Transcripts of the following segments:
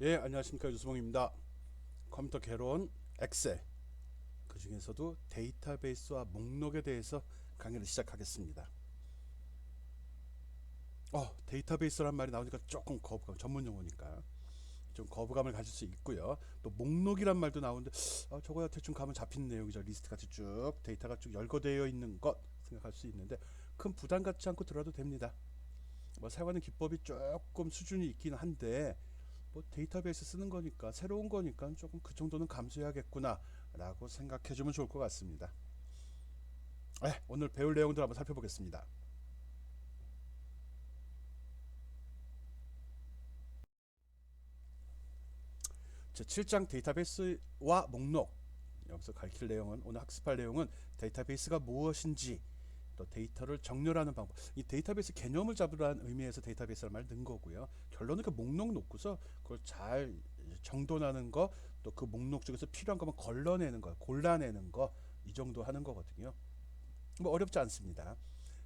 예, 안녕하십니까. 유수봉입니다. 컴퓨터 개론, 엑셀, 그 중에서도 데이터베이스와 목록에 대해서 강의를 시작하겠습니다. 데이터베이스란 말이 나오니까 조금 거부감, 전문 용어니까 좀 거부감을 가질 수 있고요. 또 목록이란 말도 나오는데 저거야 대충 가면 잡히는 내용이죠. 리스트 같이 쭉 데이터가 쭉 열거되어 있는 것 생각할 수 있는데 큰 부담 갖지 않고 들어도 됩니다. 뭐 사용하는 기법이 조금 수준이 있긴 한데 뭐 데이터베이스 쓰는 거니까 새로운 거니까 조금 그 정도는 감수해야겠구나 라고 생각해 주면 좋을 것 같습니다. 오늘 배울 내용들 한번 살펴보겠습니다. 제 7장 데이터베이스와 목록, 여기서 가르칠 내용은, 오늘 학습할 내용은 데이터베이스가 무엇인지, 또 데이터를 정렬하는 방법, 이 데이터베이스 개념을 잡으라는 의미에서 데이터베이스라는 말을 넣은 거고요. 결론은 그 목록 놓고서 그걸 잘 정돈하는 거, 또 그 목록 중에서 필요한 것만 걸러내는 거, 골라내는 거, 이 정도 하는 거거든요. 뭐 어렵지 않습니다.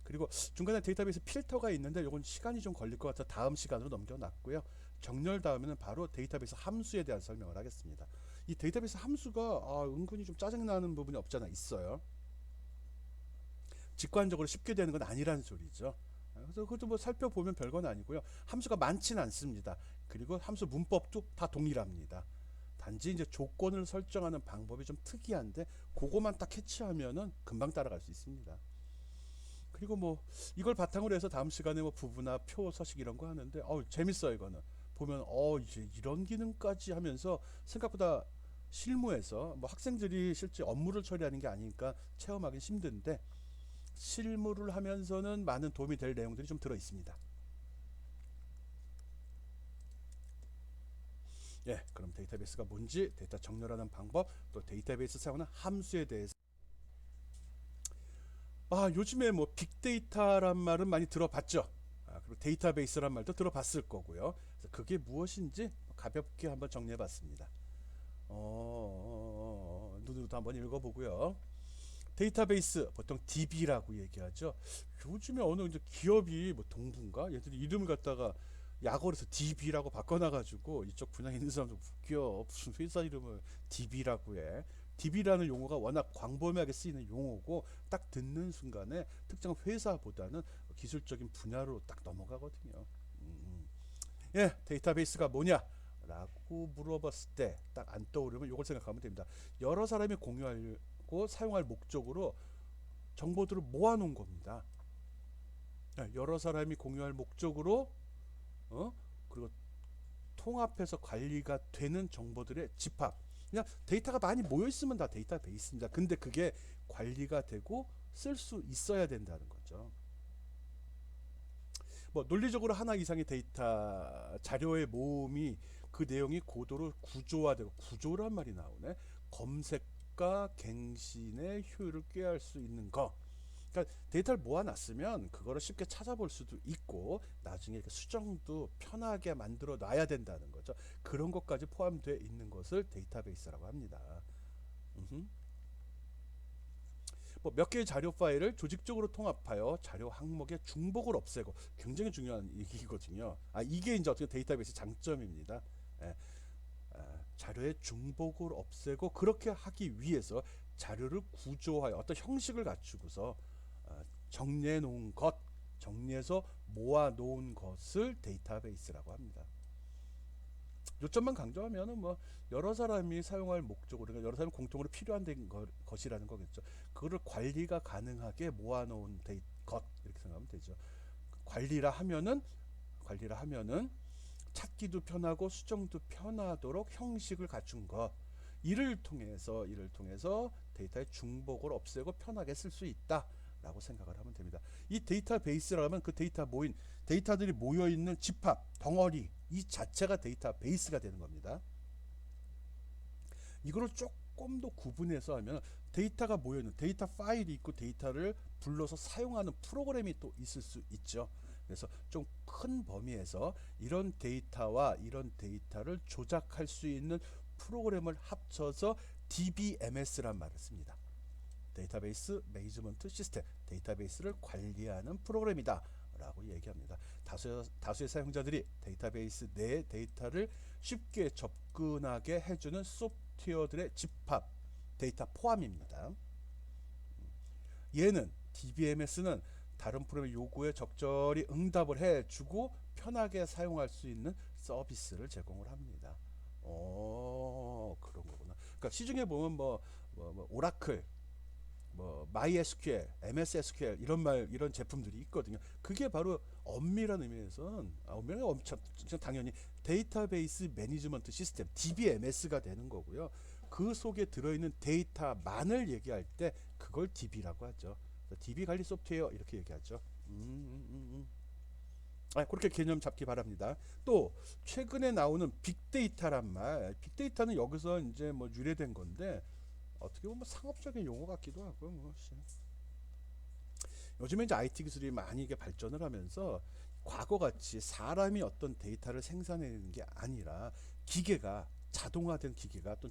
그리고 중간에 데이터베이스 필터가 있는데 이건 시간이 좀 걸릴 것 같아서 다음 시간으로 넘겨놨고요. 정렬 다음에는 바로 데이터베이스 함수에 대한 설명을 하겠습니다. 이 데이터베이스 함수가 은근히 좀 짜증나는 부분이 없잖아 있어요. 직관적으로 쉽게 되는 건 아니라는 소리죠. 그래서 그것도 뭐 살펴보면 별건 아니고요. 함수가 많지는 않습니다. 그리고 함수 문법도 다 동일합니다. 단지 이제 조건을 설정하는 방법이 좀 특이한데 그거만 딱 캐치하면은 금방 따라갈 수 있습니다. 그리고 뭐 이걸 바탕으로 해서 다음 시간에 뭐 부분화, 표, 서식 이런 거 하는데 재밌어요 이거는. 보면 이제 이런 기능까지 하면서 생각보다 실무에서 뭐 학생들이 실제 업무를 처리하는 게 아니니까 체험하기 힘든데 실무를 하면서는 많은 도움이 될 내용들이 좀 들어 있습니다. 예, 그럼 데이터베이스가 뭔지, 데이터 정렬하는 방법, 또 데이터베이스 사용하는 함수에 대해서. 요즘에 뭐 빅데이터란 말은 많이 들어봤죠. 그리고 데이터베이스란 말도 들어봤을 거고요. 그래서 그게 무엇인지 가볍게 한번 정리해봤습니다. 눈으로도 한번 읽어보고요. 데이터베이스 보통 DB라고 얘기하죠. 요즘에 어느 이제 기업이 뭐 동부인가 얘들이 이름을 갖다가 약어로서 DB라고 바꿔놔가지고 이쪽 분야에 있는 사람들 웃겨. 무슨 회사 이름을 DB라고 해. DB라는 용어가 워낙 광범위하게 쓰이는 용어고 딱 듣는 순간에 특정 회사보다는 기술적인 분야로 딱 넘어가거든요. 예, 데이터베이스가 뭐냐? 라고 물어봤을 때 딱 안 떠오르면 이걸 생각하면 됩니다. 여러 사람이 공유하고 사용할 목적으로 정보들을 모아놓은 겁니다. 예, 여러 사람이 공유할 목적으로 어? 그리고 통합해서 관리가 되는 정보들의 집합. 그냥 데이터가 많이 모여 있으면 다 데이터베이스입니다. 근데 그게 관리가 되고 쓸 수 있어야 된다는 거죠. 뭐 논리적으로 하나 이상의 데이터 자료의 모음이 그 내용이 고도로 구조화되고 구조란 말이 나오네. 검색과 갱신의 효율을 꾀할 수 있는 거. 그러니까 데이터를 모아놨으면 그거를 쉽게 찾아볼 수도 있고 나중에 이렇게 수정도 편하게 만들어 놔야 된다는 거죠. 그런 것까지 포함되어 있는 것을 데이터베이스라고 합니다. 음흠. 뭐몇 개의 자료 파일을 조직적으로 통합하여 자료 항목의 중복을 없애고 굉장히 중요한 얘기거든요. 이게 이제 어떻게 데이터베이스 장점입니다. 예, 자료의 중복을 없애고 그렇게 하기 위해서 자료를 구조하여 어떤 형식을 갖추고서 정리해 놓은 것, 정리해서 모아 놓은 것을 데이터베이스라고 합니다. 요점만 강조하면은 뭐 여러 사람이 사용할 목적으로 그러니까 여러 사람이 공통으로 필요한 것이라는 거겠죠. 그거를 관리가 가능하게 모아놓은 것 이렇게 생각하면 되죠. 관리라 하면은 찾기도 편하고 수정도 편하도록 형식을 갖춘 것. 이를 통해서 데이터의 중복을 없애고 편하게 쓸 수 있다. 라고 생각을 하면 됩니다. 이 데이터베이스라고 하면 그 데이터들이 모여 있는 집합, 덩어리 이 자체가 데이터베이스가 되는 겁니다. 이거를 조금 더 구분해서 하면 데이터가 모여 있는 데이터 파일이 있고 데이터를 불러서 사용하는 프로그램이 또 있을 수 있죠. 그래서 좀 큰 범위에서 이런 데이터와 이런 데이터를 조작할 수 있는 프로그램을 합쳐서 DBMS란 말을 씁니다. 데이터베이스 매니지먼트 시스템, 데이터베이스를 관리하는 프로그램이다 라고 얘기합니다. 다수의 사용자들이 데이터베이스 내 데이터를 쉽게 접근하게 해주는 소프트웨어들의 집합, 데이터 포함입니다. 얘는 DBMS는 다른 프로그램의 요구에 적절히 응답을 해주고 편하게 사용할 수 있는 서비스를 제공을 합니다. 그런 거구나. 그러니까 시중에 보면 뭐 오라클, 뭐 MySQL, MS SQL 이런 제품들이 있거든요. 그게 바로 엄밀한 의미에서는 엄밀한 엄청 당연히 데이터베이스 매니지먼트 시스템 DBMS가 되는 거고요. 그 속에 들어있는 데이터만을 얘기할 때 그걸 DB라고 하죠. DB 관리 소프트웨어 이렇게 얘기하죠. 그렇게 개념 잡기 바랍니다. 또 최근에 나오는 빅데이터란 말, 빅데이터는 여기서 이제 뭐 유래된 건데 어떻게 보면 상업적인 용어 같기도 하고 요즘에 이제 IT 기술이 많이 이게 발전을 하면서 과거같이 사람이 어떤 데이터를 생산해내는 게 아니라 기계가 자동화된 기계가 또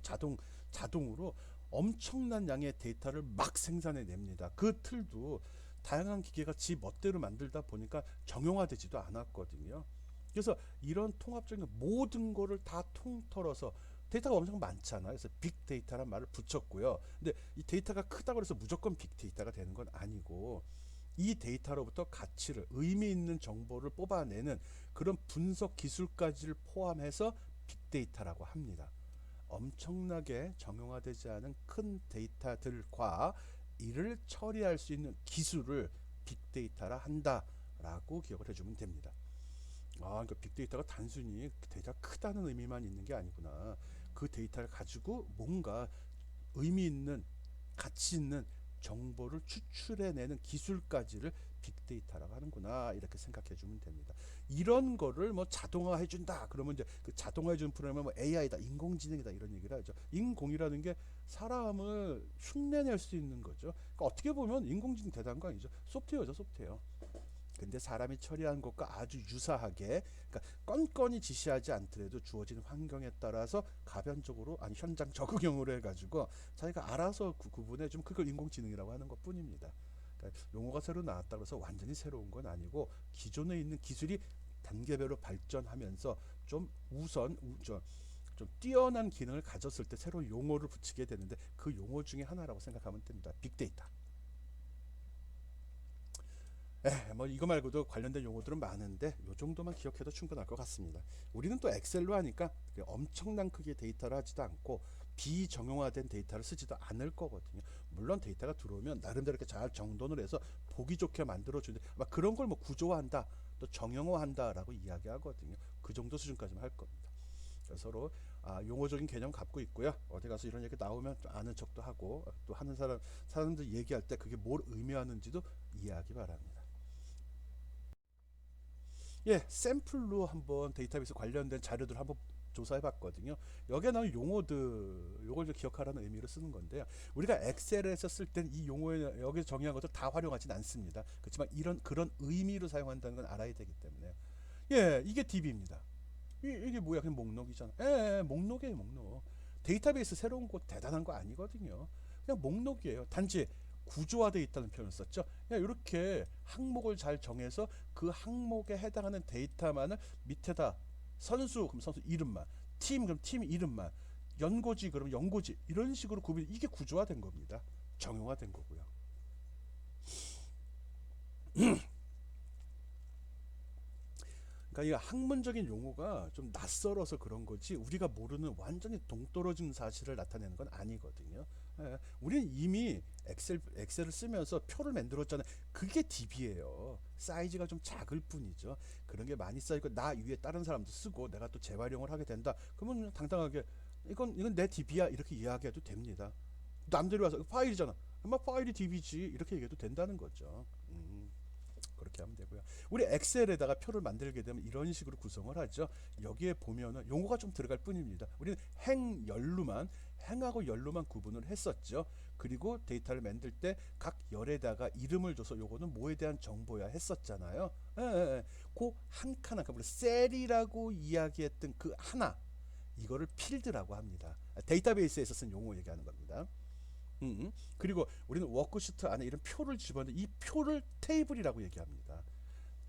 자동으로 엄청난 양의 데이터를 막 생산해냅니다. 그 틀도 다양한 기계가 지 멋대로 만들다 보니까 정형화되지도 않았거든요. 그래서 이런 통합적인 모든 거를 다 통틀어서 데이터가 엄청 많잖아요. 그래서 빅데이터란 말을 붙였고요. 근데 이 데이터가 크다고 해서 무조건 빅데이터가 되는 건 아니고 이 데이터로부터 가치를 의미 있는 정보를 뽑아내는 그런 분석 기술까지를 포함해서 빅데이터라고 합니다. 엄청나게 정형화되지 않은 큰 데이터들과 이를 처리할 수 있는 기술을 빅데이터라 한다라고 기억을 해주면 됩니다. 그러니까 빅데이터가 단순히 데이터가 크다는 의미만 있는 게 아니구나. 그 데이터를 가지고 뭔가 의미 있는 가치 있는 정보를 추출해내는 기술까지를 빅데이터라고 하는구나 이렇게 생각해 주면 됩니다. 이런 거를 뭐 자동화해 준다 그러면 이제 그 자동화해 주는 프로그램은 뭐 AI다 인공지능이다 이런 얘기를 하죠. 인공이라는 게 사람을 흉내낼 수 있는 거죠. 그러니까 어떻게 보면 인공지능 대단한 거 아니죠. 소프트웨어죠 소프트웨어. 근데 사람이 처리한 것과 아주 유사하게 그러니까 건건히 지시하지 않더라도 주어진 환경에 따라서 가변적으로 아니 현장 적응형으로 해가지고 자기가 알아서 구분해 좀 그걸 인공지능이라고 하는 것 뿐입니다. 그러니까 용어가 새로 나왔다고 해서 완전히 새로운 건 아니고 기존에 있는 기술이 단계별로 발전하면서 좀 좀 뛰어난 기능을 가졌을 때 새로운 용어를 붙이게 되는데 그 용어 중에 하나라고 생각하면 됩니다. 빅데이터. 뭐 이거 말고도 관련된 용어들은 많은데 이 정도만 기억해도 충분할 것 같습니다. 우리는 또 엑셀로 하니까 엄청난 크기의 데이터를 하지도 않고 비정형화된 데이터를 쓰지도 않을 거거든요. 물론 데이터가 들어오면 나름대로 이렇게 잘 정돈을 해서 보기 좋게 만들어주는데 막 그런 걸 뭐 구조화한다 또 정형화한다라고 이야기하거든요. 그 정도 수준까지만 할 겁니다. 그래서 서로 용어적인 개념 갖고 있고요. 어디 가서 이런 얘기 나오면 좀 아는 척도 하고 또 하는 사람들 얘기할 때 그게 뭘 의미하는지도 이해하기 바랍니다. 샘플로 한번 데이터베이스 관련된 자료들 한번 조사해 봤거든요. 여기에 나온 용어들, 요걸 좀 기억하라는 의미로 쓰는 건데요. 우리가 엑셀에서 쓸 땐 이 용어에 여기서 정의한 것들 다 활용하진 않습니다. 그렇지만 그런 의미로 사용한다는 건 알아야 되기 때문에. 이게 DB입니다. 이게 뭐야? 그냥 목록이잖아. 목록이에요, 목록. 데이터베이스 새로운 거 대단한 거 아니거든요. 그냥 목록이에요. 단지 구조화되어 있다는 표현을 썼죠. 이렇게 항목을 잘 정해서 그 항목에 해당하는 데이터만을 밑에다 선수 그럼 선수 이름만, 팀 그럼 팀 이름만, 연고지 그럼 연고지 이런 식으로 구분 이게 구조화된 겁니다. 정형화된 거고요. 그러니까 이 학문적인 용어가 좀 낯설어서 그런 거지 우리가 모르는 완전히 동떨어진 사실을 나타내는 건 아니거든요. 우리는 이미 엑셀을 쓰면서 표를 만들었잖아요. 그게 DB예요. 사이즈가 좀 작을 뿐이죠. 그런 게 많이 쌓이고 나 위에 다른 사람도 쓰고 내가 또 재활용을 하게 된다. 그러면 당당하게 이건 내 DB야 이렇게 이야기해도 됩니다. 남들이 와서 파일이잖아. 파일이 DB지 이렇게 얘기해도 된다는 거죠. 그렇게 하면 되고요. 우리 엑셀에다가 표를 만들게 되면 이런 식으로 구성을 하죠. 여기에 보면은 용어가 좀 들어갈 뿐입니다. 우리는 행하고 열로만 구분을 했었죠. 그리고 데이터를 만들 때 각 열에다가 이름을 줘서 요거는 뭐에 대한 정보야 했었잖아요. 그 한 칸 아까 우리 셀이라고 이야기했던 그 하나 이거를 필드라고 합니다. 데이터베이스에서 쓴 용어 얘기하는 겁니다. 그리고 우리는 워크시트 안에 이런 표를 집어넣는데 이 표를 테이블이라고 얘기합니다.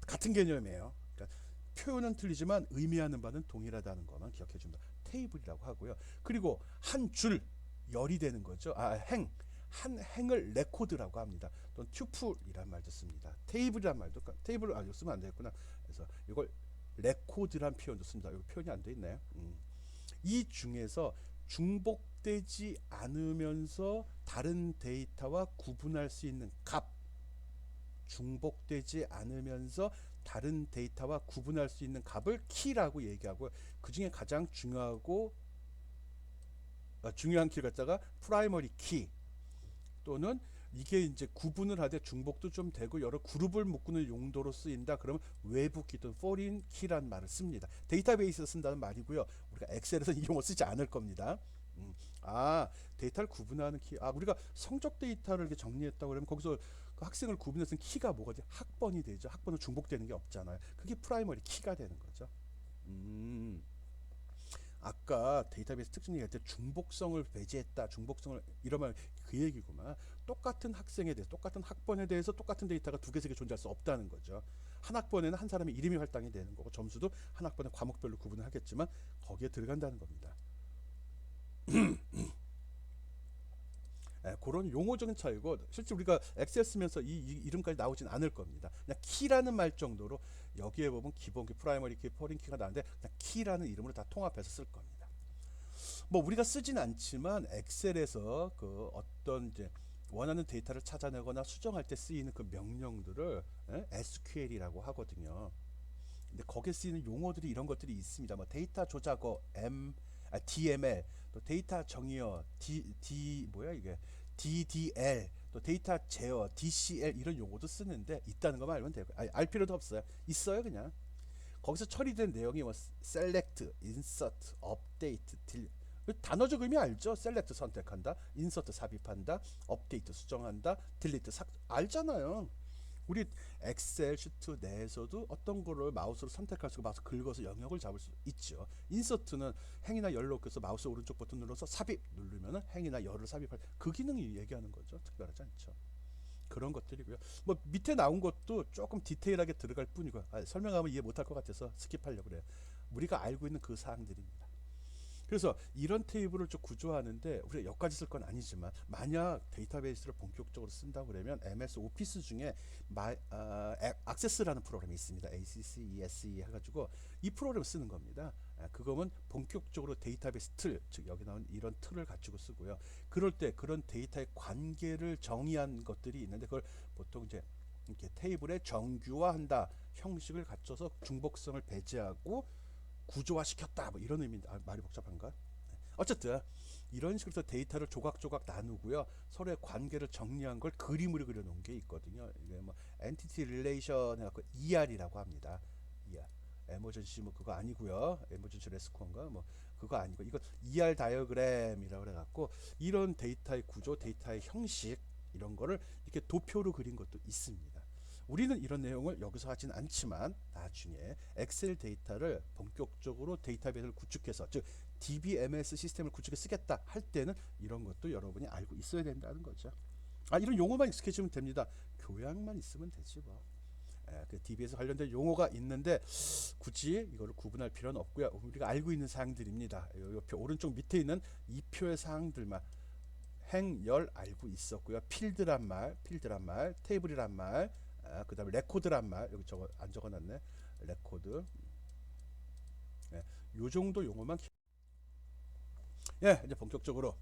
같은 개념이에요. 그러니까 표현은 틀리지만 의미하는 바는 동일하다는 것만 기억해 줍니다. 테이블이라고 하고요. 그리고 한 줄 열이 되는 거죠. 한 행을 레코드라고 합니다. 또는 튜플이란 말도 씁니다. 테이블이란 말도 테이블을 알고 쓰면 안 되겠구나. 그래서 이걸 레코드란 표현도 씁니다. 여기 표현이 안 돼 있네요. 이 중에서 중복되지 않으면서 다른 데이터와 구분할 수 있는 값, 중복되지 않으면서 다른 데이터와 구분할 수 있는 값을 키라고 얘기하고, 그 중에 가장 중요한 키를 갖다가 프라이머리 키, 또는 이게 이제 구분을 하되 중복도 좀 되고 여러 그룹을 묶는 용도로 쓰인다. 그러면 외부 키 또는 foreign key란 말을 씁니다. 데이터베이스에서 쓴다는 말이고요. 우리가 엑셀에서 이 용어 쓰지 않을 겁니다. 데이터를 구분하는 키. 우리가 성적 데이터를 이렇게 정리했다고 그러면 거기서 그 학생을 구분해서 키가 뭐가 돼? 학번이 되죠. 학번은 중복되는 게 없잖아요. 그게 프라이머리 키가 되는 거죠. 아까 데이터베이스 특징 얘기할 때 중복성을 배제했다, 중복성을 이러면 그 얘기구만. 똑같은 학생에 대해서, 똑같은 학번에 대해서 똑같은 데이터가 두 개, 세 개 존재할 수 없다는 거죠. 한 학번에는 한 사람의 이름이 할당이 되는 거고, 점수도 한 학번의 과목별로 구분을 하겠지만 거기에 들어간다는 겁니다. 그런 용어적인 차이고, 실제 우리가 엑셀 쓰면서 이 이름까지 나오진 않을 겁니다. 그냥 키라는 말 정도로 여기에 보면 기본 키, 프라이머리 키, 포린 키가 나는데 그냥 키라는 이름으로 다 통합해서 쓸 겁니다. 뭐 우리가 쓰진 않지만 엑셀에서 그 어떤 이제 원하는 데이터를 찾아내거나 수정할 때 쓰이는 그 명령들을 SQL이라고 하거든요. 근데 거기에 쓰이는 용어들이 이런 것들이 있습니다. 뭐 데이터 조작어 DML, 또 데이터 정의어 뭐야 이게 DDL, 또 데이터 제어 DCL, 이런 용어도 쓰는데 있다는 것만 알면 되고, 알 필요도 없어요. 있어요 그냥. 거기서 처리된 내용이 뭐 select, insert, update, delete, 단어적 의미 알죠? select 선택한다, insert 삽입한다, update 수정한다, delete 알잖아요. 우리 엑셀 시트 내에서도 어떤 거를 마우스로 선택할 수 있고 마우스 긁어서 영역을 잡을 수 있죠. 인서트는 행이나 열로 껴서 마우스 오른쪽 버튼 눌러서 삽입 누르면은 행이나 열을 삽입할 그 기능이 얘기하는 거죠. 특별하지 않죠. 그런 것들이고요. 뭐 밑에 나온 것도 조금 디테일하게 들어갈 뿐이고, 설명하면 이해 못할 것 같아서 스킵하려고 그래요. 우리가 알고 있는 그 사항들입니다. 그래서 이런 테이블을 좀 구조하는데 우리가 여기까지 쓸 건 아니지만, 만약 데이터베이스를 본격적으로 쓴다고 그러면 MS 오피스 중에 액세스라는 프로그램이 있습니다. ACCESE 해가지고 이 프로그램을 쓰는 겁니다. 그거는 본격적으로 데이터베이스 틀, 즉 여기 나온 이런 틀을 갖추고 쓰고요. 그럴 때 그런 데이터의 관계를 정의한 것들이 있는데, 그걸 보통 이제 이렇게 테이블에 정규화한다, 형식을 갖춰서 중복성을 배제하고 구조화시켰다, 뭐 이런 의미인데 말이 복잡한가? 어쨌든 이런 식으로 데이터를 조각조각 나누고요, 서로의 관계를 정리한 걸 그림으로 그려놓은 게 있거든요. 이게 뭐 엔티티 릴레이션 해갖고 ER이라고 합니다. ER 에머전시 뭐 그거 아니고요. 에머전시 레스코인가 뭐 그거 아니고, 이거 ER 다이어그램이라고 해갖고 이런 데이터의 구조, 데이터의 형식, 이런 거를 이렇게 도표로 그린 것도 있습니다. 우리는 이런 내용을 여기서 하진 않지만 나중에 엑셀 데이터를 본격적으로 데이터베이스를 구축해서, 즉 DBMS 시스템을 구축해 쓰겠다 할 때는 이런 것도 여러분이 알고 있어야 된다는 거죠. 이런 용어만 익숙해지면 됩니다. 교양만 있으면 되지 뭐. 그 DB에서 관련된 용어가 있는데 굳이 이거를 구분할 필요는 없고요. 우리가 알고 있는 사항들입니다. 이 표 오른쪽 밑에 있는 이 표의 사항들만, 행, 열 알고 있었고요. 필드란 말, 테이블이란 말, 그 다음에 레코드란 말, 여기 안 적어놨네. 레코드. 요 정도 용어만. 이제 본격적으로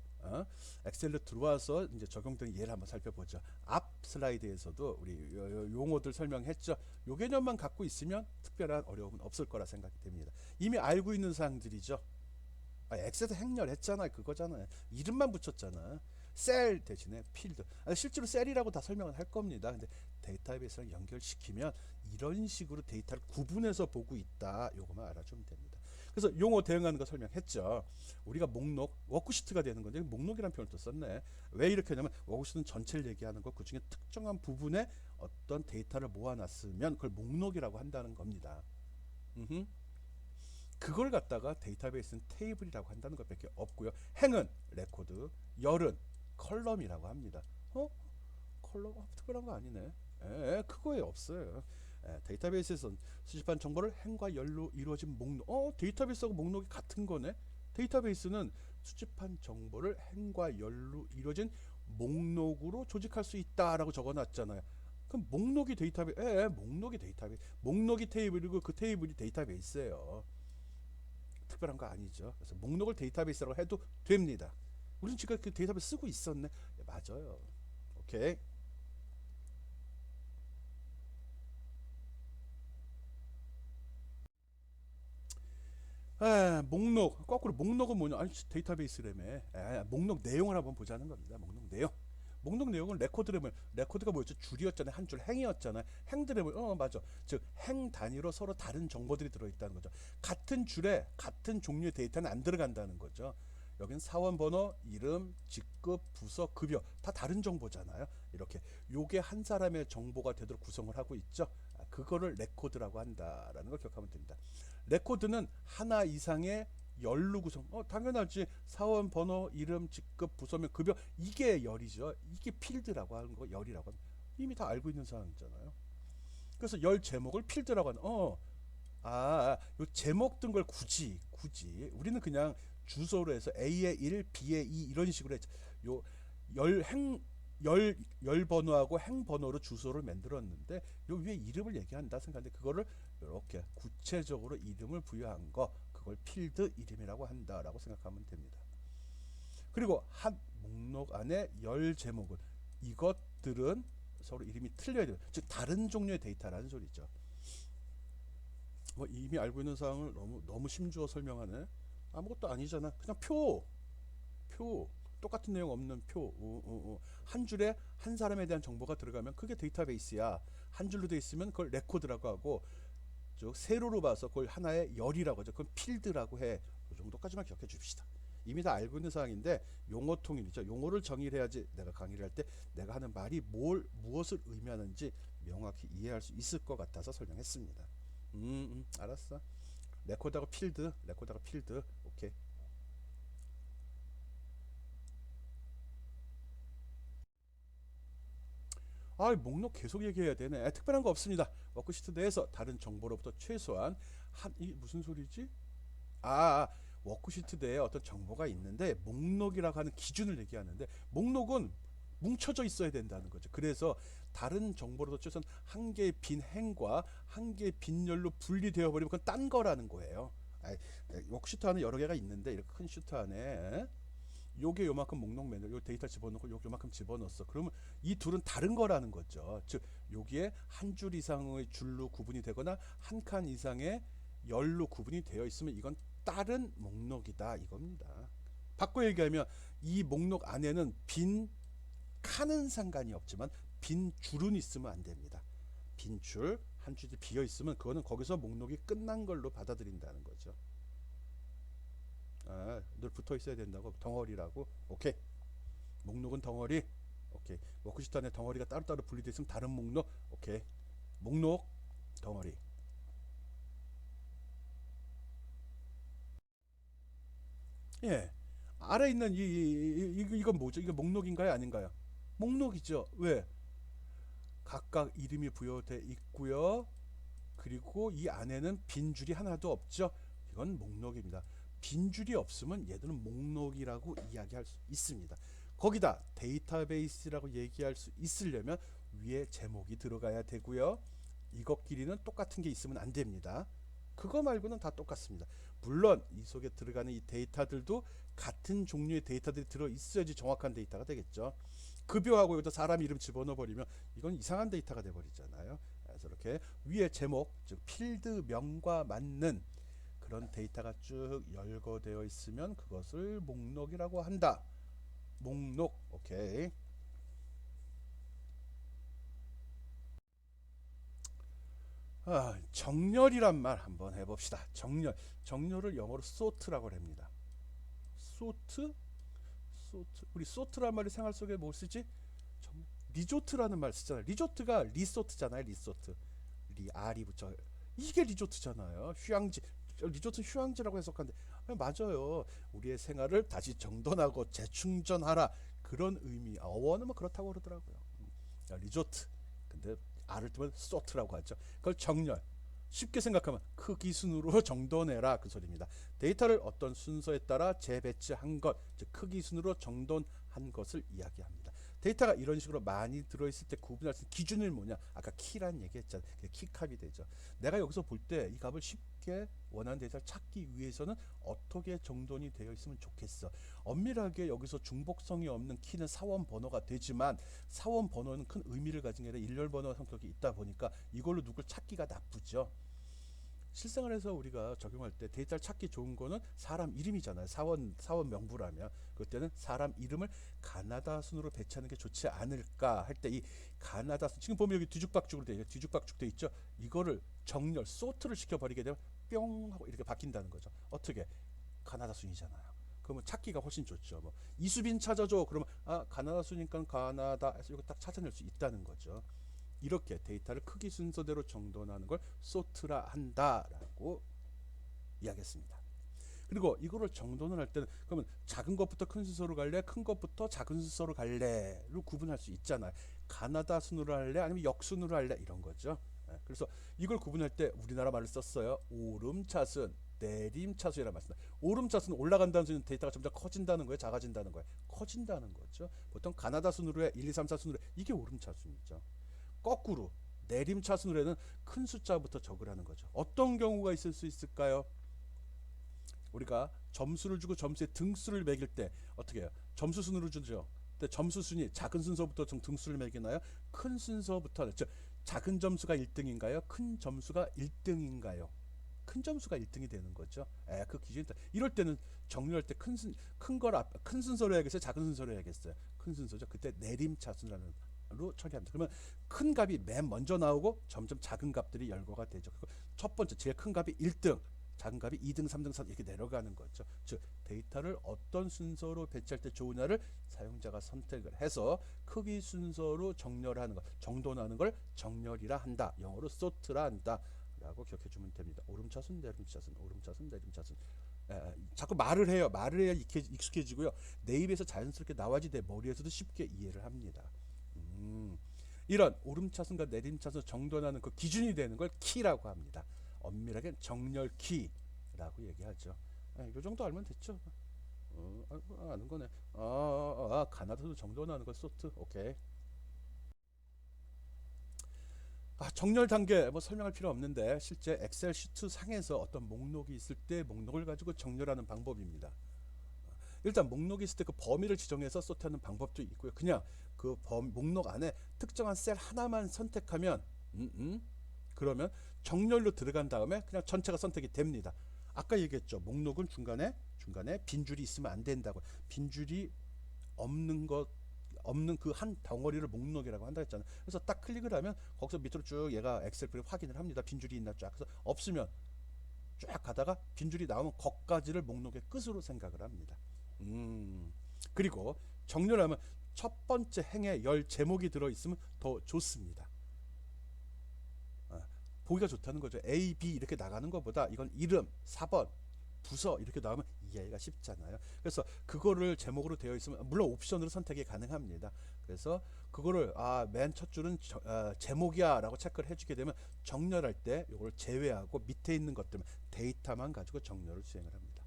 엑셀로 들어와서 이제 적용된 예를 한번 살펴보죠. 앞 슬라이드에서도 우리 용어들 설명했죠. 요 개념만 갖고 있으면 특별한 어려움은 없을 거라 생각이 됩니다. 이미 알고 있는 사항들이죠. 엑셀에서 행렬했잖아요. 그거잖아요. 이름만 붙였잖아. 셀 대신에 필드. 실제로 셀이라고 다 설명을 할 겁니다. 근데 데이터베이스랑 연결시키면 이런 식으로 데이터를 구분해서 보고 있다. 요거만 알아주면 됩니다. 그래서 용어 대응하는 거 설명했죠. 우리가 목록, 워크시트가 되는 건데 목록이라는 표현을 또 썼네. 왜 이렇게 하냐면 워크시트는 전체를 얘기하는 거, 그 중에 특정한 부분에 어떤 데이터를 모아놨으면 그걸 목록이라고 한다는 겁니다. 그걸 갖다가 데이터베이스는 테이블이라고 한다는 것밖에 없고요. 행은 레코드, 열은 컬럼이라고 합니다. 컬럼 특별한 거 아니네. 그거에 없어요. 데이터베이스에서 수집한 정보를 행과 열로 이루어진 목록. 데이터베이스하고 목록이 같은 거네. 데이터베이스는 수집한 정보를 행과 열로 이루어진 목록으로 조직할 수 있다라고 적어놨잖아요. 그럼 목록이 목록이 데이터베이스. 목록이 테이블이고 그 테이블이 데이터베이스예요. 특별한 거 아니죠. 그래서 목록을 데이터베이스라고 해도 됩니다. 우리는 지금 그 데이터베이스 쓰고 있었네. 맞아요. 오케이. 목록. 거꾸로 목록은 뭐냐? 아니, 데이터베이스라며. 목록 내용을 한번 보자는 겁니다. 목록 내용. 목록 내용은 레코드라면, 레코드가 뭐였죠? 줄이었잖아요. 한 줄 행이었잖아요. 행드라면 맞아. 즉 행 단위로 서로 다른 정보들이 들어있다는 거죠. 같은 줄에 같은 종류의 데이터는 안 들어간다는 거죠. 여긴 사원 번호, 이름, 직급, 부서, 급여 다 다른 정보잖아요. 이렇게 요게 한 사람의 정보가 되도록 구성을 하고 있죠. 그거를 레코드라고 한다라는 걸 기억하면 됩니다. 레코드는 하나 이상의 열로 구성. 당연하지. 사원 번호, 이름, 직급, 부서명, 급여 이게 열이죠. 이게 필드라고 하는 거, 열이라고 하는. 이미 다 알고 있는 사항이잖아요. 그래서 열 제목을 필드라고 하는. 요 제목 든 걸 굳이 우리는 그냥 주소로 해서 A에 1, B에 2 이런 식으로 했죠. 열 번호하고 행 번호로 주소를 만들었는데 요 위에 이름을 얘기한다 생각하는데 그거를 이렇게 구체적으로 이름을 부여한 거 그걸 필드 이름이라고 한다라고 생각하면 됩니다. 그리고 한 목록 안에 열 제목은 이것들은 서로 이름이 틀려야 돼요. 즉 다른 종류의 데이터라는 소리죠. 이미 알고 있는 사항을 너무 심주어 설명하네. 아무것도 아니잖아. 그냥 표 똑같은 내용 없는 표. 한 줄에 한 사람에 대한 정보가 들어가면 그게 데이터베이스야. 한 줄로 돼 있으면 그걸 레코드라고 하고 즉 세로로 봐서 그걸 하나의 열이라고 하죠. 그건 필드라고 해. 이 정도까지만 기억해 줍시다. 이미 다 알고 있는 사항인데 용어 통일이죠. 용어를 정의를 해야지 내가 강의를 할 때 내가 하는 말이 무엇을 의미하는지 명확히 이해할 수 있을 것 같아서 설명했습니다. 알았어. 레코드하고 필드. 오케이. 목록 계속 얘기해야 되네. 특별한 거 없습니다. 워크시트 내에서 다른 정보로부터 최소한 이 무슨 소리지? 워크시트 내에 어떤 정보가 있는데 목록이라고 하는 기준을 얘기하는데 목록은 뭉쳐져 있어야 된다는 거죠. 그래서 다른 정보로부터 최소한 한 개의 빈 행과 한 개의 빈 열로 분리되어 버리면 그건 딴 거라는 거예요. 워크시트 안에 여러 개가 있는데 이렇게 큰 시트 안에 요게 요만큼 목록 맨을 요 데이터 집어넣고 요만큼 집어넣었어. 그러면 이 둘은 다른 거라는 거죠. 즉 여기에 한 줄 이상의 줄로 구분이 되거나 한 칸 이상의 열로 구분이 되어 있으면 이건 다른 목록이다 이겁니다. 바꿔 얘기하면 이 목록 안에는 빈 칸은 상관이 없지만 빈 줄은 있으면 안 됩니다. 빈 줄, 한 줄이 비어 있으면 그거는 거기서 목록이 끝난 걸로 받아들인다는 거죠. 늘 붙어 있어야 된다고. 덩어리라고. 오케이. 목록은 덩어리. 오케이. 워크시트 안에 덩어리가 따로따로 분리되어 있으면 다른 목록. 오케이. 목록 덩어리. 예. 아래 있는 이건 뭐죠? 이게 목록인가요, 아닌가요? 목록이죠. 왜? 각각 이름이 부여돼 있고요. 그리고 이 안에는 빈 줄이 하나도 없죠. 이건 목록입니다. 빈 줄이 없으면 얘들은 목록이라고 이야기할 수 있습니다. 거기다 데이터베이스라고 얘기할 수 있으려면 위에 제목이 들어가야 되고요. 이것끼리는 똑같은 게 있으면 안 됩니다. 그거 말고는 다 똑같습니다. 물론 이 속에 들어가는 이 데이터들도 같은 종류의 데이터들이 들어 있어야지 정확한 데이터가 되겠죠. 급여하고 여기다 사람 이름 집어넣어 버리면 이건 이상한 데이터가 돼 버리잖아요. 그래서 이렇게 위에 제목, 즉 필드명과 맞는 그런 데이터가 쭉 열거되어 있으면 그것을 목록이라고 한다. 목록. 오케이. 정렬이란 말 한번 해봅시다. 정렬을 영어로 sort라고 합니다. sort? 우리 sort란 말이 생활 속에 뭐 쓰지? 리조트라는 말 쓰잖아요. 리조트가 리소트잖아요. 리소트. R이 붙여. 이게 리조트잖아요. 휴양지. 리조트 휴양지라고 해석하는데 맞아요. 우리의 생활을 다시 정돈하고 재충전하라 그런 의미. 어원은 뭐 그렇다고 그러더라고요. 리조트. 근데 R을 뜨면 sort라고 하죠. 그걸 정렬. 쉽게 생각하면 크기 순으로 정돈해라 그 소리입니다. 데이터를 어떤 순서에 따라 재배치한 것, 즉 크기 순으로 정돈한 것을 이야기합니다. 데이터가 이런 식으로 많이 들어있을 때 구분할 수 있는 기준이 뭐냐? 아까 키란 얘기했잖아요. 키값이 되죠. 내가 여기서 볼 때 이 값을 쉽게 원하는 데이터를 찾기 위해서는 어떻게 정돈이 되어 있으면 좋겠어. 엄밀하게 여기서 중복성이 없는 키는 사원 번호가 되지만 사원 번호는 큰 의미를 가진 게 아니라 일렬 번호 성격이 있다 보니까 이걸로 누굴 찾기가 나쁘죠. 실생활에서 우리가 적용할 때 데이터를 찾기 좋은 거는 사람 이름이잖아요. 사원 명부라면 그때는 사람 이름을 가나다 순으로 배치하는 게 좋지 않을까 할 때 이 가나다 순, 지금 보면 여기 뒤죽박죽으로 돼 있죠. 뒤죽박죽 돼 있죠. 이거를 정렬 소트를 시켜버리게 되면 뿅 하고 이렇게 바뀐다는 거죠. 어떻게? 가나다 순이잖아요. 그러면 찾기가 훨씬 좋죠. 뭐 이수빈 찾아줘. 그러면 아 가나다 순이니까 가나다에서 이거 딱 찾아낼 수 있다는 거죠. 이렇게 데이터를 크기 순서대로 정돈하는 걸 소트라 한다라고 이야기했습니다. 그리고 이거를 정돈을 할 때는 그러면 작은 것부터 큰 순서로 갈래, 큰 것부터 작은 순서로 갈래로 구분할 수 있잖아요. 가나다 순으로 할래, 아니면 역순으로 할래 이런 거죠. 그래서 이걸 구분할 때 우리나라 말을 썼어요. 오름차순, 내림차순이라는 말씀. 오름차순 올라간다는 순은 데이터가 점점 커진다는 거예요, 작아진다는 거예요. 커진다는 거죠. 보통 가나다 순으로 해, 1, 2, 3, 4 순으로 해. 이게 오름차순이죠. 거꾸로 내림차순으로는 큰 숫자부터 적으라는 거죠. 어떤 경우가 있을 수 있을까요? 우리가 점수를 주고 점수의 등수를 매길 때 어떻게 해요? 점수 순으로 주죠. 근데 점수 순위 작은 순서부터 등수를 매기나요? 큰 순서부터, 즉 작은 점수가 1등인가요? 큰 점수가 1등인가요? 큰 점수가 1등이 되는 거죠. 그 기준이 있다. 이럴 때는 정리할 때 큰 순서로 해야겠어요? 작은 순서로 해야겠어요? 큰 순서죠. 그때 내림차순이라는 로 처리합니다. 그러면 큰 값이 맨 먼저 나오고 점점 작은 값들이 열거가 되죠. 첫 번째 제일 큰 값이 1등, 작은 값이 2등, 3등, 4등 이렇게 내려가는 거죠. 즉 데이터를 어떤 순서로 배치할 때 좋으냐를 사용자가 선택을 해서 크기 순서로 정렬하는 것, 정돈하는 걸 정렬이라 한다. 영어로 sort라 한다. 라고 기억해 주면 됩니다. 오름차순, 내림차순, 오름차순, 내림차순. 자꾸 말을 해요. 말을 해야 익숙해지고요. 내 입에서 자연스럽게 나와지 내 머리에서도 쉽게 이해를 합니다. 이런 오름차순과 내림차순 정돈하는 그 기준이 되는 걸 키라고 합니다. 엄밀하게 정렬키라고 얘기하죠. 이 정도 알면 됐죠. 아는 거네. 가나다도 정돈하는 걸 소트. 오케이. 정렬 단계 뭐 설명할 필요 없는데 실제 엑셀 시트 상에서 어떤 목록이 있을 때 목록을 가지고 정렬하는 방법입니다. 일단 목록이 있을 때 그 범위를 지정해서 소트하는 방법도 있고요. 그냥 그 목록 안에 특정한 셀 하나만 선택하면 그러면 정렬로 들어간 다음에 그냥 전체가 선택이 됩니다. 아까 얘기했죠. 목록은 중간에 빈줄이 있으면 안 된다고. 빈줄이 없는 그 한 덩어리를 목록이라고 한다 했잖아요. 그래서 딱 클릭을 하면 거기서 밑으로 쭉 얘가 엑셀 그림 확인을 합니다. 빈줄이 있나 쫙. 그래서 없으면 쫙 가다가 빈줄이 나오면 거기까지를 목록의 끝으로 생각을 합니다. 그리고 정렬하면 첫 번째 행에 열 제목이 들어있으면 더 좋습니다. 보기가 좋다는 거죠. A, B 이렇게 나가는 것보다 이건 이름, 4번, 부서 이렇게 나오면 이해가 쉽잖아요. 그래서 그거를 제목으로 되어 있으면 물론 옵션으로 선택이 가능합니다. 그래서 그거를 맨 첫 줄은 제목이야 라고 체크를 해주게 되면 정렬할 때 이걸 제외하고 밑에 있는 것들만 데이터만 가지고 정렬을 수행을 합니다.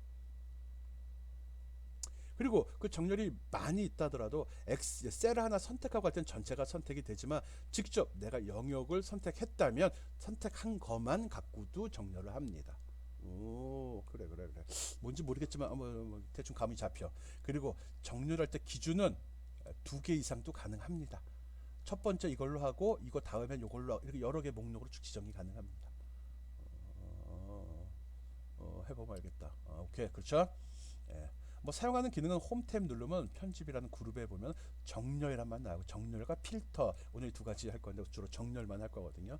그리고 그 정렬이 많이 있다더라도 셀을 하나 선택하고 할 때는 전체가 선택이 되지만 직접 내가 영역을 선택했다면 선택한 것만 갖고도 정렬을 합니다. 오, 그래. 뭔지 모르겠지만 뭐 대충 감이 잡혀. 그리고 정렬할 때 기준은 2개 이상도 가능합니다. 첫 번째 이걸로 하고 이거 다음엔 이걸로 이렇게 여러 개 목록으로 지정이 가능합니다. 해보면 알겠다. 오케이, 그렇죠? 예. 뭐 사용하는 기능은 홈 탭 누르면 편집이라는 그룹에 보면 정렬이란만 나오고 정렬과 필터 오늘 2가지 할 건데 주로 정렬만 할 거거든요.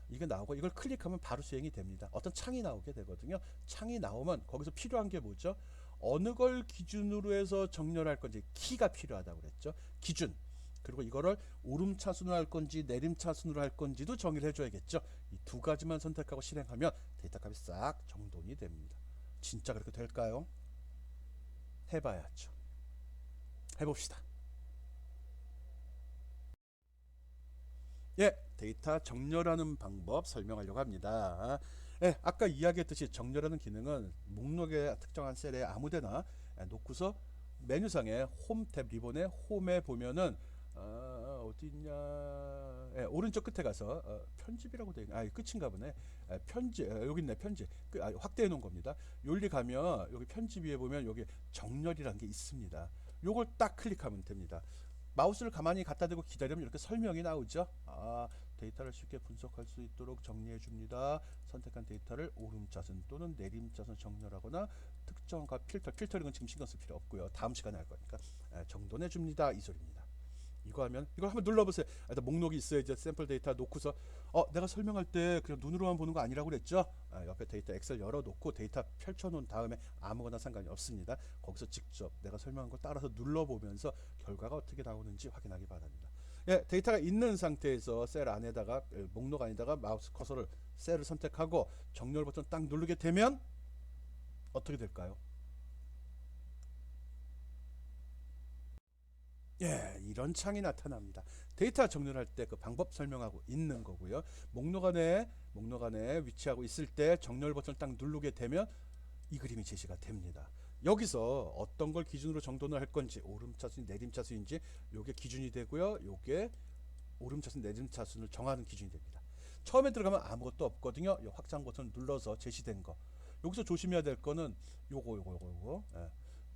이게 나오고 이걸 클릭하면 바로 수행이 됩니다. 어떤 창이 나오게 되거든요. 창이 나오면 거기서 필요한 게 뭐죠? 어느 걸 기준으로 해서 정렬할 건지 키가 필요하다고 그랬죠. 기준. 그리고 이거를 오름차순으로 할 건지 내림차순으로 할 건지도 정의를 해줘야겠죠. 이 2가지만 선택하고 실행하면 데이터 값이 싹 정돈이 됩니다. 진짜 그렇게 될까요? 해봐야죠. 해봅시다. 예, 데이터 정렬하는 방법 설명하려고 합니다. 예, 아까 이야기했듯이 정렬하는 기능은 목록의 특정한 셀에 아무데나 놓고서 메뉴상에 홈 탭 리본의 홈에 보면은 어디 있냐? 예, 오른쪽 끝에 가서 편집이라고 돼 있나? 끝인가 보네. 편집 여기 있네 편집. 확대해 놓은 겁니다. 여기 가면 여기 편집 위에 보면 여기 정렬이라는 게 있습니다. 요걸 딱 클릭하면 됩니다. 마우스를 가만히 갖다 대고 기다리면 이렇게 설명이 나오죠. 데이터를 쉽게 분석할 수 있도록 정리해 줍니다. 선택한 데이터를 오름차순 또는 내림차순 정렬하거나 특정과 필터링은 지금 신경 쓸 필요 없고요. 다음 시간에 할 거니까 정돈해 줍니다. 이 소리입니다. 이거 하면 이걸 한번 눌러보세요. 목록이 있어요. 이제 샘플 데이터 놓고서 내가 설명할 때 그냥 눈으로만 보는 거 아니라고 그랬죠. 옆에 데이터 엑셀 열어놓고 데이터 펼쳐놓은 다음에 아무거나 상관이 없습니다. 거기서 직접 내가 설명한 거 따라서 눌러보면서 결과가 어떻게 나오는지 확인하기 바랍니다. 예, 데이터가 있는 상태에서 셀 안에다가 목록 안에다가 마우스 커서를 셀을 선택하고 정렬 버튼 딱 누르게 되면 어떻게 될까요? 예, 이런 창이 나타납니다. 데이터 정렬할 때 그 방법 설명하고 있는 거고요. 목록 안에 위치하고 있을 때 정렬 버튼을 딱 누르게 되면 이 그림이 제시가 됩니다. 여기서 어떤 걸 기준으로 정돈을 할 건지 오름차순 내림차순인지 요게 기준이 되고요. 요게 오름차순 내림차순을 정하는 기준이 됩니다. 처음에 들어가면 아무것도 없거든요. 요 확장 버튼 눌러서 제시된 거. 여기서 조심해야 될 거는 요거. 예.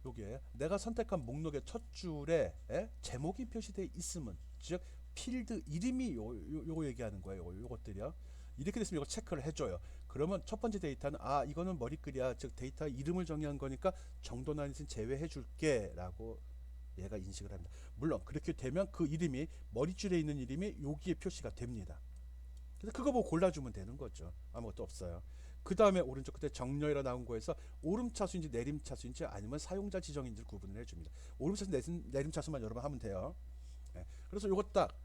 요게 내가 선택한 목록의 첫 줄에 제목이 표시되어 있으면 즉 필드 이름이 요거 얘기하는 거예요. 요것들이요. 이렇게 됐으면 이거 체크를 해줘요. 그러면 첫 번째 데이터는 이거는 머리글이야. 즉 데이터 이름을 정의한 거니까 정돈안에서 제외해 줄게 라고 얘가 인식을 합니다. 물론 그렇게 되면 그 이름이 머릿줄에 있는 이름이 여기에 표시가 됩니다. 그래서 그거 보고 골라주면 되는 거죠. 아무것도 없어요. 그 다음에 오른쪽 끝에 정렬이라 나온 거에서 오름차수인지 내림차수인지 아니면 사용자 지정인지를 구분을 해줍니다. 오름차수 내림차수만 여러분 하면 돼요. 네. 그래서 요거 딱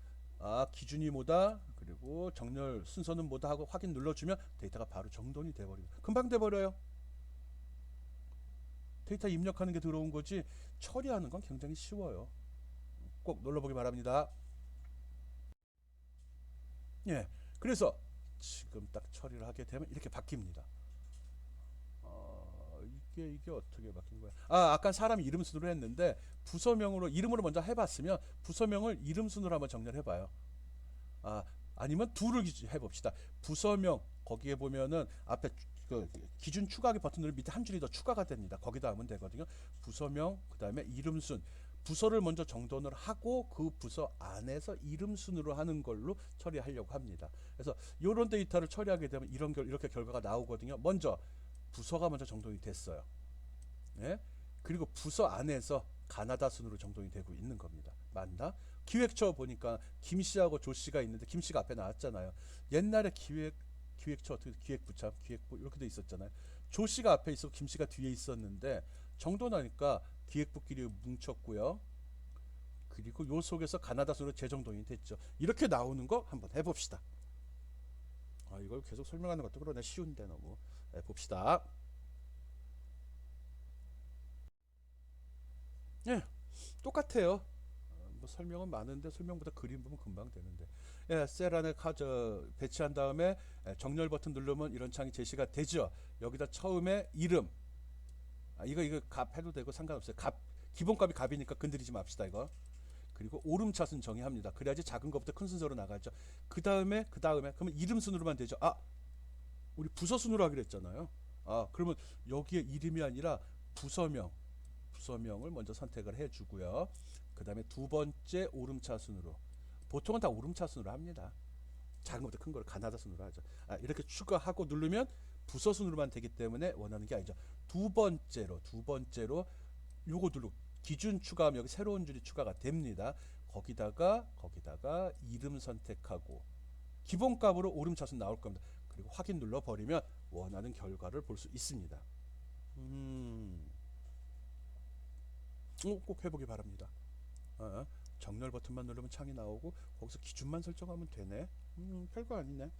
기준이 뭐다 그리고 정렬 순서는 뭐다 하고 확인 눌러주면 데이터가 바로 정돈이 돼버립니다. 금방 돼버려요. 데이터 입력하는 게 들어온 거지 처리하는 건 굉장히 쉬워요. 꼭 눌러보기 바랍니다. 예, 그래서 지금 딱 처리를 하게 되면 이렇게 바뀝니다. 이게 어떻게 바뀐 거야? 아까 사람 이름 순으로 했는데 부서명으로 이름으로 먼저 해봤으면 부서명을 이름 순으로 한번 정렬 해봐요. 아니면 둘을 해봅시다. 부서명 거기에 보면은 앞에 그 기준 추가하기 버튼 누르면 밑에 한 줄이 더 추가가 됩니다. 거기다 하면 되거든요. 부서명 그 다음에 이름순 부서를 먼저 정돈을 하고 그 부서 안에서 이름 순으로 하는 걸로 처리하려고 합니다. 그래서 이런 데이터를 처리하게 되면 이렇게 결과가 나오거든요. 먼저 부서가 먼저 정돈이 됐어요. 예? 그리고 부서 안에서 가나다 순으로 정돈이 되고 있는 겁니다. 맞나? 기획처 보니까 김씨하고 조씨가 있는데 김씨가 앞에 나왔잖아요. 옛날에 기획처 어떻게 기획부 참 기획부 이렇게 돼 있었잖아요. 조씨가 앞에 있었고 김씨가 뒤에 있었는데 정돈하니까 기획부끼리 뭉쳤고요. 그리고 요 속에서 가나다 순으로 재정돈이 됐죠. 이렇게 나오는 거 한번 해봅시다. 이걸 계속 설명하는 것도 그러네. 쉬운데 너무. 봅시다. 예, 똑같아요. 뭐 설명은 많은데 설명보다 그림 보면 금방 되는데. 예, 셀 안에 배치한 다음에 정렬 버튼 누르면 이런 창이 제시가 되죠. 여기다 처음에 이름. 이거 값 해도 되고 상관없어요. 기본값이 값이니까 건드리지 맙시다 이거. 그리고 오름차순 정의합니다. 그래야지 작은 것부터 큰 순서로 나가죠. 그 다음에 그러면 이름 순으로만 되죠. 우리 부서 순으로 하기로 했잖아요. 그러면 여기에 이름이 아니라 부서명을 먼저 선택을 해주고요. 그 다음에 두 번째 오름차순으로 보통은 다 오름차순으로 합니다. 작은 것부터 큰 걸 가나다 순으로 하죠. 이렇게 추가하고 누르면 부서 순으로만 되기 때문에 원하는 게 아니죠. 두 번째로 요거 누르고 기준 추가하면 여기 새로운 줄이 추가가 됩니다. 거기다가 이름 선택하고 기본값으로 오름차순 나올 겁니다. 그리고 확인 눌러 버리면 원하는 결과를 볼 수 있습니다. 꼭 해보기 바랍니다. 정렬 버튼만 누르면 창이 나오고 거기서 기준만 설정하면 되네. 별거 아니네.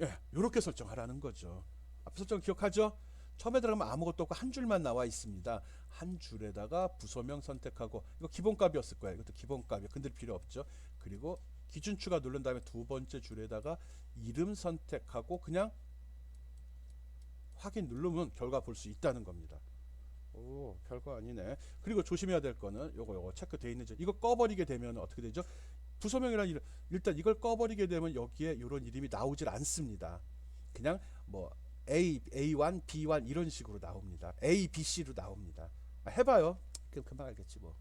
예, 이렇게 설정하라는 거죠. 앞에 설정 기억하죠? 처음에 들어가면 아무것도 없고 한 줄만 나와 있습니다. 한 줄에다가 부서명 선택하고 이거 기본값이었을 거예요. 이것도 기본값이 건들 필요 없죠. 그리고 기준 추가 누른 다음에 두 번째 줄에다가 이름 선택하고 그냥 확인 누르면 결과 볼 수 있다는 겁니다. 오, 별거 아니네. 그리고 조심해야 될 거는 요거 체크돼 있는지 이거 꺼버리게 되면 어떻게 되죠? 부서명이라는 이름, 일단 이걸 꺼버리게 되면 여기에 이런 이름이 나오질 않습니다. 그냥 뭐 A1, B1 이런 식으로 나옵니다. A, B, C로 나옵니다. 해봐요. 그럼 금방 알겠지 뭐.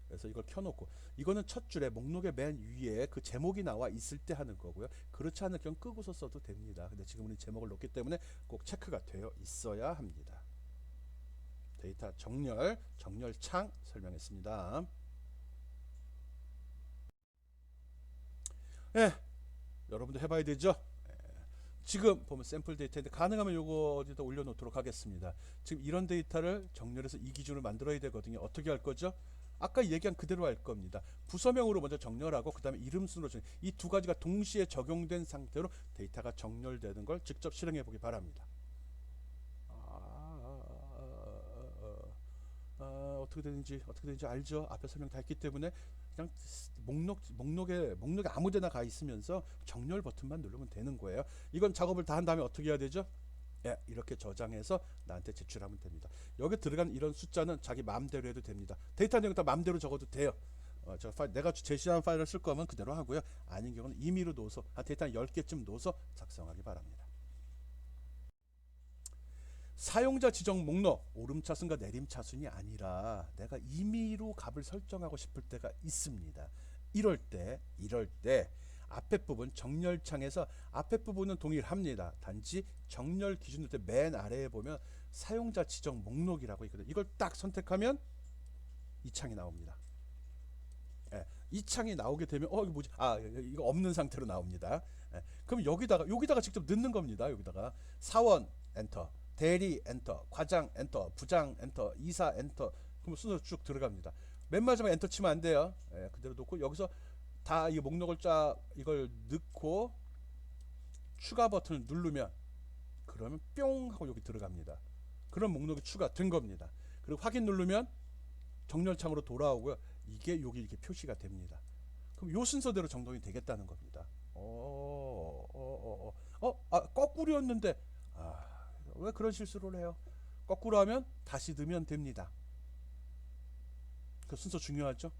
그래서 이걸 켜놓고 이거는 첫 줄에 목록의 맨 위에 그 제목이 나와 있을 때 하는 거고요. 그렇지 않을 경우 끄고서 써도 됩니다. 근데 지금 우리 제목을 넣기 때문에 꼭 체크가 되어 있어야 합니다. 데이터 정렬창 설명했습니다. 예, 여러분도 해봐야 되죠. 지금 보면 샘플 데이터인데 가능하면 요거 어디다 올려놓도록 하겠습니다. 지금 이런 데이터를 정렬해서 이 기준을 만들어야 되거든요. 어떻게 할 거죠? 아까 얘기한 그대로 할 겁니다. 부서명으로 먼저 정렬하고 그 다음에 이름 순으로 정렬. 이 두 가지가 동시에 적용된 상태로 데이터가 정렬되는 걸 직접 실행해 보기 바랍니다. 어떻게 되는지 알죠? 앞에 설명 다 했기 때문에 그냥 목록에 아무데나 가 있으면서 정렬 버튼만 누르면 되는 거예요. 이건 작업을 다 한 다음에 어떻게 해야 되죠? 예, 이렇게 저장해서 나한테 제출하면 됩니다. 여기 들어간 이런 숫자는 자기 마음대로 해도 됩니다. 데이터 내용 다 마음대로 적어도 돼요. 내가 제시한 파일을 쓸 거면 그대로 하고요. 아닌 경우는 임의로 넣어서 데이터 한 10개쯤 넣어서 작성하기 바랍니다. 사용자 지정 목록 오름차순과 내림차순이 아니라 내가 임의로 값을 설정하고 싶을 때가 있습니다. 이럴 때 앞에 부분 정렬창에서 앞에 부분은 동일합니다. 단지 정렬 기준일 때 맨 아래에 보면 사용자 지정 목록이라고 있거든요. 이걸 딱 선택하면 이 창이 나옵니다. 예, 이 창이 나오게 되면 이거 뭐지? 이거 없는 상태로 나옵니다. 예, 그럼 여기다가 직접 넣는 겁니다. 여기다가 사원 엔터, 대리 엔터, 과장 엔터, 부장 엔터, 이사 엔터. 그럼 순서 쭉 들어갑니다. 맨 마지막에 엔터 치면 안 돼요. 예, 그대로 놓고 여기서 다 이 목록을 이걸 넣고 추가 버튼을 누르면 그러면 뿅 하고 여기 들어갑니다. 그런 목록이 추가된 겁니다. 그리고 확인 누르면 정렬창으로 돌아오고요. 이게 여기 이렇게 표시가 됩니다. 그럼 요 순서대로 정돈이 되겠다는 겁니다. 거꾸로였는데 왜 그런 실수를 해요? 거꾸로 하면 다시 넣으면 됩니다. 그 순서 중요하죠?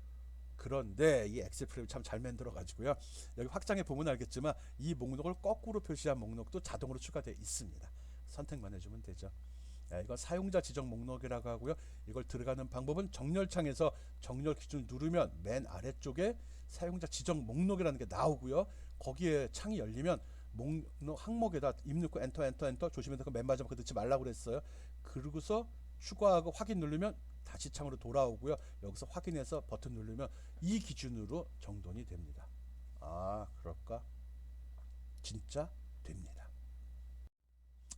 그런데 이 엑셀 프레임 참 잘 만들어 가지고요. 여기 확장해 보면 알겠지만 이 목록을 거꾸로 표시한 목록도 자동으로 추가되어 있습니다. 선택만 해주면 되죠. 이건 사용자 지정 목록이라고 하고요. 이걸 들어가는 방법은 정렬창에서 정렬 기준을 누르면 맨 아래쪽에 사용자 지정 목록이라는 게 나오고요. 거기에 창이 열리면 목록 항목에다 입 넣고 엔터 조심해서 맨 마지막에 넣지 말라고 그랬어요. 그러고서 추가하고 확인 누르면 다시 창으로 돌아오고요. 여기서 확인해서 버튼 누르면 이 기준으로 정돈이 됩니다. 그럴까? 진짜 됩니다.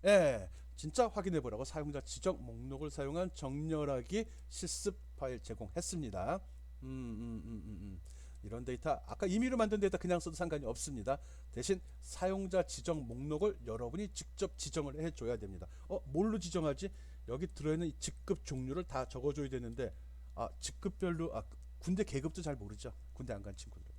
예, 진짜 확인해 보라고 사용자 지정 목록을 사용한 정렬하기 실습 파일 제공했습니다. 이런 데이터 아까 임의로 만든 데이터 그냥 써도 상관이 없습니다. 대신 사용자 지정 목록을 여러분이 직접 지정을 해줘야 됩니다. 뭘로 지정하지? 여기 들어있는 이 직급 종류를 다 적어줘야 되는데 직급별로 군대 계급도 잘 모르죠. 군대 안 간 친구들.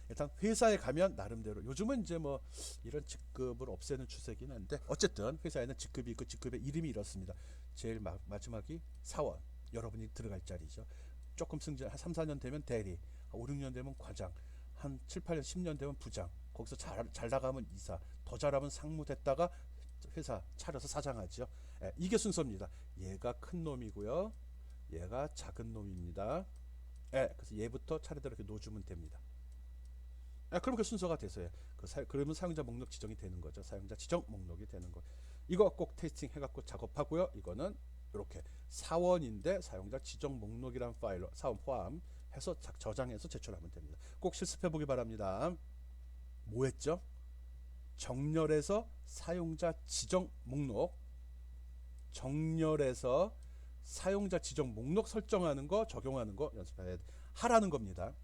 일단 회사에 가면 나름대로 요즘은 이제 뭐 이런 직급을 없애는 추세긴 한데 어쨌든 회사에는 직급이 있고 직급의 이름이 이렇습니다. 제일 마지막이 사원, 여러분이 들어갈 자리죠. 조금 승진 한 3, 4년 되면 대리, 5, 6년 되면 과장, 한 7, 8년, 10년 되면 부장, 거기서 잘 나가면 이사, 더 잘하면 상무 됐다가 회사 차려서 사장하죠. 이게 순서입니다. 얘가 큰 놈이고요. 얘가 작은 놈입니다. 그래서 얘부터 차례대로 이렇게 놓아주면 됩니다. 그럼 그 순서가 돼서요. 그러면 사용자 목록 지정이 되는 거죠. 사용자 지정 목록이 되는 거. 이거 꼭 테스팅 해갖고 작업하고요. 이거는 이렇게 사원인데 사용자 지정 목록이란 파일로 사원 포함해서 저장해서 제출하면 됩니다. 꼭 실습해 보기 바랍니다. 뭐 했죠? 정렬해서 사용자 지정 목록, 정렬해서 사용자 지정 목록 설정하는 거, 적용하는 거 연습해야 하라는 겁니다.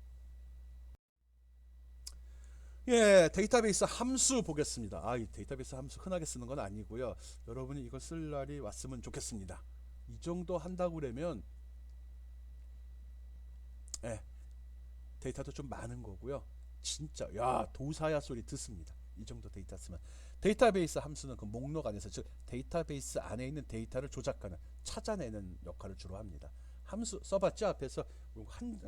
데이터베이스 함수 보겠습니다. 이 데이터베이스 함수 흔하게 쓰는 건 아니고요. 여러분이 이걸 쓸 날이 왔으면 좋겠습니다. 정도 한다고 그러면 예, 데이터도 좀 많은 거고요. 진짜 야 도사야 소리 듣습니다. 이 정도 데이터 쓰면 데이터베이스 함수는 그 목록 안에서 즉 데이터베이스 안에 있는 데이터를 조작하는 찾아내는 역할을 주로 합니다. 함수 써봤죠? 앞에서 한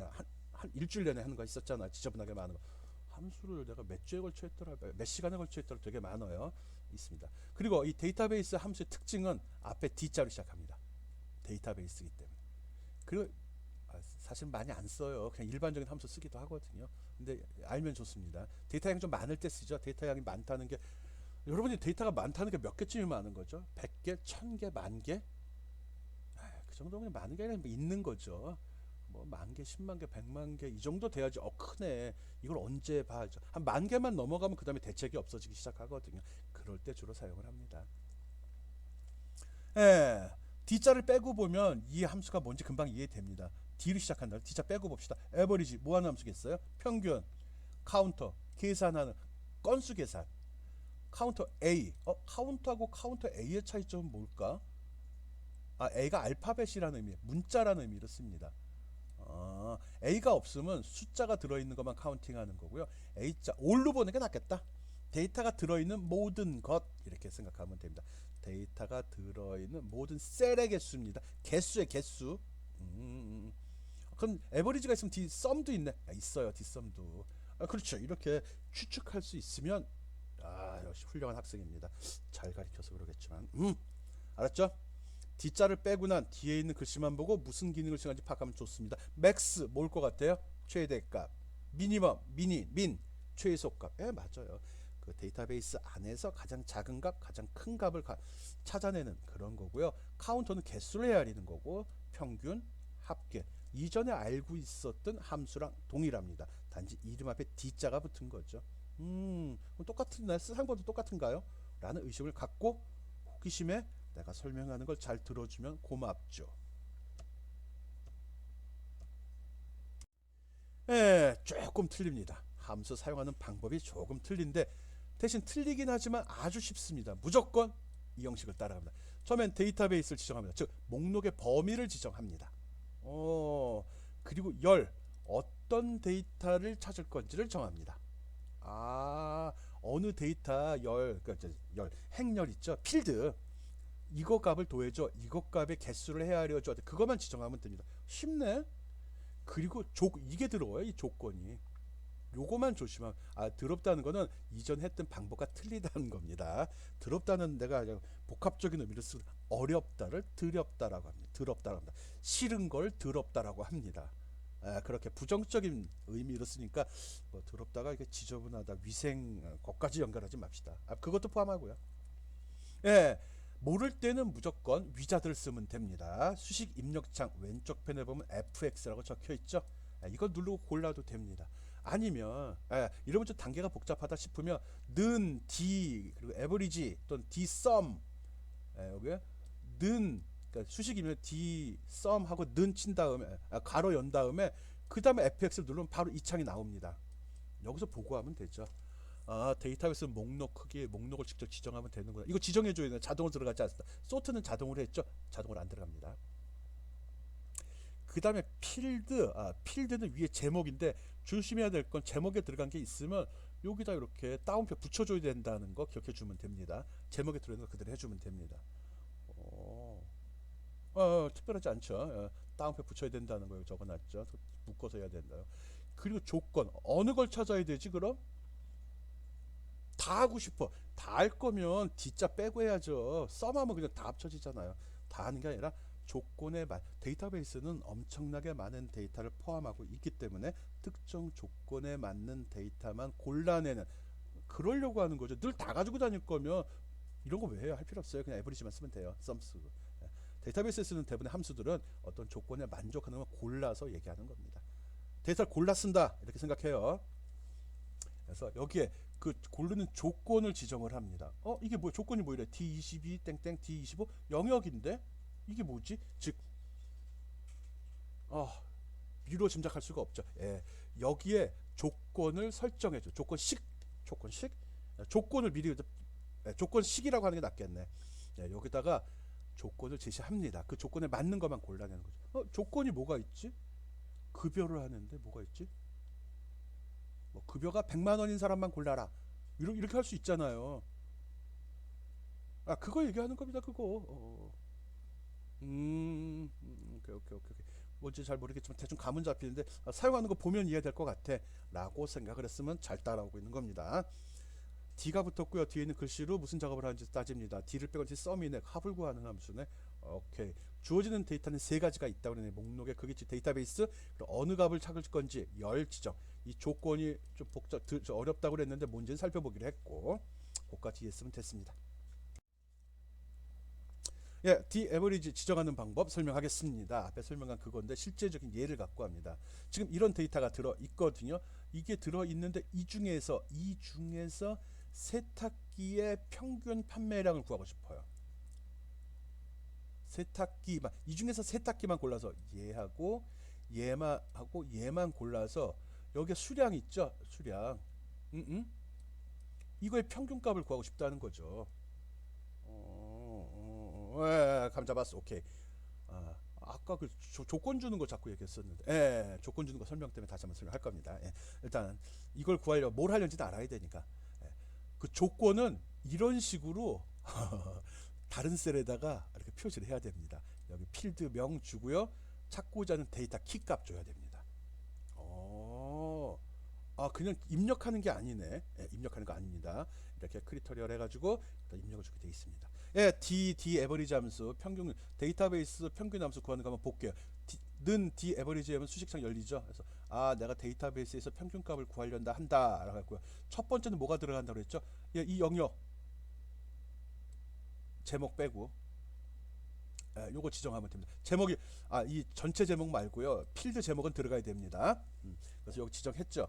일주일 내내 하는 거 있었잖아. 지저분하게 많은 거. 함수를 내가 몇 주에 걸쳐 했더라, 몇 시간에 걸쳐 했더라, 되게 많아요. 있습니다. 그리고 이 데이터베이스 함수의 특징은 앞에 D자로 시작합니다. 데이터베이스이기 때문에. 그리고 사실 많이 안 써요. 그냥 일반적인 함수 쓰기도 하거든요. 근데 알면 좋습니다. 데이터 양이 좀 많을 때 쓰죠. 데이터 양이 많다는 게 여러분이 데이터가 많다는 게 몇 개쯤이 많은 거죠? 100개, 1000개, 만 개? 그 정도면 많은 게 아니라 있는 거죠. 뭐 만 개, 10만 개, 100만 개 이 정도 돼야지 크네. 이걸 언제 봐야죠. 한 만 개만 넘어가면 그 다음에 대책이 없어지기 시작하거든요. 그럴 때 주로 사용을 합니다. 예, D자를 빼고 보면 이 함수가 뭔지 금방 이해됩니다. D로 시작한다. D자 빼고 봅시다. 에버리지 뭐 하는 함수겠어요? 평균, 카운터, 계산하는 건수 계산. 카운터 A. 카운터하고 카운터 A의 차이점은 뭘까? A가 알파벳이라는 의미, 문자라는 의미로 씁니다. A가 없으면 숫자가 들어있는 것만 카운팅하는 거고요. A자, 올로 보는 게 낫겠다. 데이터가 들어있는 모든 것 이렇게 생각하면 됩니다. 데이터가 들어있는 모든 셀의 개수입니다. 개수의 개수. 그럼 에버리지가 있으면 dsum도 있네. 있어요. dsum도. 그렇죠. 이렇게 추측할 수 있으면 역시 훌륭한 학생입니다. 잘 가르쳐서 그러겠지만 알았죠? D자를 빼고 난 뒤에 있는 글씨만 보고 무슨 기능을 시행하는지 파악하면 좋습니다. 맥스 뭘 것 같아요? 최대값. 미니멈 민 최소값. 맞아요. 그 데이터베이스 안에서 가장 작은 값, 가장 큰 값을 찾아내는 그런 거고요. 카운터는 개수를 헤아리는 거고 평균, 합계. 이전에 알고 있었던 함수랑 동일합니다. 단지 이름 앞에 D자가 붙은 거죠. 그럼 똑같은 상관도 똑같은가요? 라는 의심을 갖고 호기심에 내가 설명하는 걸 잘 들어주면 고맙죠. 조금 틀립니다. 함수 사용하는 방법이 조금 틀린데 대신 틀리긴 하지만 아주 쉽습니다. 무조건 이 형식을 따라갑니다. 처음엔 데이터베이스를 지정합니다. 즉 목록의 범위를 지정합니다. 그리고 어떤 데이터를 찾을 건지를 정합니다. 어느 데이터 행렬 있죠. 필드 이거 값을 더해줘. 이거 값의 개수를 헤아려줘. 그것만 지정하면 됩니다. 쉽네. 그리고 이게 들어와요. 이 조건이. 요거만 조심하면 더럽다는 거는 이전 했던 방법과 틀리다는 겁니다. 더럽다는 내가 복합적인 의미로 쓰 어렵다를 더럽다라고 합니다. 더럽다라고 합니다. 싫은 걸 더럽다라고 합니다. 그렇게 부정적인 의미로 쓰니까 뭐 더럽다가 이게 지저분하다, 위생 것까지 연결하지 맙시다. 그것도 포함하고요. 모를 때는 무조건 위자들을 쓰면 됩니다. 수식 입력창 왼쪽 편에 보면 fx라고 적혀 있죠. 이걸 누르고 골라도 됩니다. 아니면 이러면 좀 단계가 복잡하다 싶으면 는 d 그리고 average 또는 dsum 여기 그러니까 수식 입력 dsum 하고 는 친 다음에 가로 연 다음에 그 다음에 fx를 누르면 바로 이 창이 나옵니다. 여기서 보고하면 되죠. 데이터베이스 목록 크기, 목록을 직접 지정하면 되는구나. 이거 지정해줘야 되는 자동으로 들어가지 않습니다. 소트는 자동으로 했죠. 자동으로 안 들어갑니다. 그 다음에 필드는 위에 제목인데 조심해야 될 건 제목에 들어간 게 있으면 여기다 이렇게 따옴표 붙여줘야 된다는 거 기억해 주면 됩니다. 제목에 들어있는 거 그대로 해주면 됩니다. 특별하지 않죠. 따옴표 붙여야 된다는 거 적어놨죠. 묶어서 해야 된다요. 그리고 조건 어느 걸 찾아야 되지 그럼? 다 하고 싶어. 다 할 거면 D자 빼고 해야죠. 썸하면 그냥 다 합쳐지잖아요. 다 하는 게 아니라 조건에 데이터베이스는 엄청나게 많은 데이터를 포함하고 있기 때문에 특정 조건에 맞는 데이터만 골라내는 그러려고 하는 거죠. 늘 다 가지고 다닐 거면 이런 거 왜 해요? 할 필요 없어요. 그냥 에버리지만 쓰면 돼요. 썸 쓰고. 데이터베이스에 쓰는 대부분의 함수들은 어떤 조건에 만족하는 걸 골라서 얘기하는 겁니다. 데이터를 골라 쓴다 이렇게 생각해요. 그래서 여기에 그 고르는 조건을 지정을 합니다. 이게 뭐 조건이 뭐이래? D22 땡땡 D25 영역인데 이게 뭐지? 즉 미루어 짐작할 수가 없죠. 여기에 조건을 설정해줘. 조건식 조건을 미리 조건식이라고 하는 게 낫겠네. 여기다가 조건을 제시합니다. 그 조건에 맞는 것만 골라내는 거죠. 조건이 뭐가 있지? 급여를 하는데 뭐가 있지? 뭐 급여가 100만 원인 사람만 골라라. 이렇게 할 수 있잖아요. 그거 얘기하는 겁니다. 그거. 오케이. 뭔지 잘 모르겠지만 대충 감은 잡히는데 사용하는 거 보면 이해될 것 같아. 라고 생각을 했으면 잘 따라오고 있는 겁니다. D가 붙었고요. 뒤에 있는 글씨로 무슨 작업을 하는지 따집니다. D를 빼고 썸이네. 합을 구하는 함수네. 오케이. 주어지는 데이터는 세 가지가 있다고 그러네. 목록의 크기치 데이터베이스. 어느 값을 찾을 건지 열 지정. 이 조건이 좀 어렵다고 그랬는데 뭔지는 살펴보기로 했고, 그것까지 이해했으면 됐습니다. 예, D-average 지정하는 방법 설명하겠습니다. 앞에 설명한 그건데 실제적인 예를 갖고 합니다. 지금 이런 데이터가 들어 있거든요. 이게 들어 있는데 이 중에서 세탁기의 평균 판매량을 구하고 싶어요. 세탁기만, 이 중에서 세탁기만 골라서 얘만 골라서 여기에 수량 있죠? 수량. 이거의 평균값을 구하고 싶다는 거죠. 감 잡았어. 오케이. 아까 그 조건 주는 거 자꾸 얘기했었는데, 조건 주는 거 설명 때문에 다시 한번 설명할 겁니다. 일단 이걸 구하려면 뭘 하려는지 알아야 되니까. 그 조건은 이런 식으로 다른 셀에다가 이렇게 표시를 해야 됩니다. 여기 필드명 주고요. 찾고자 하는 데이터 키값 줘야 됩니다. 그냥 입력하는 게 아니네. 입력하는 거 아닙니다. 이렇게 크리터리얼 해가지고 입력을 주게 되어 있습니다. D 에버리지 함수 평균 데이터베이스 평균 함수 구하는 거 한번 볼게요. 는 D 에버리지 하면 수식창 열리죠. 그래서 내가 데이터베이스에서 평균값을 구하려다 한다라고 했고요. 첫 번째는 뭐가 들어간다고 했죠? 이 영역 제목 빼고 요거 지정하면 됩니다. 제목이 이 전체 제목 말고요. 필드 제목은 들어가야 됩니다. 그래서 여기 지정했죠.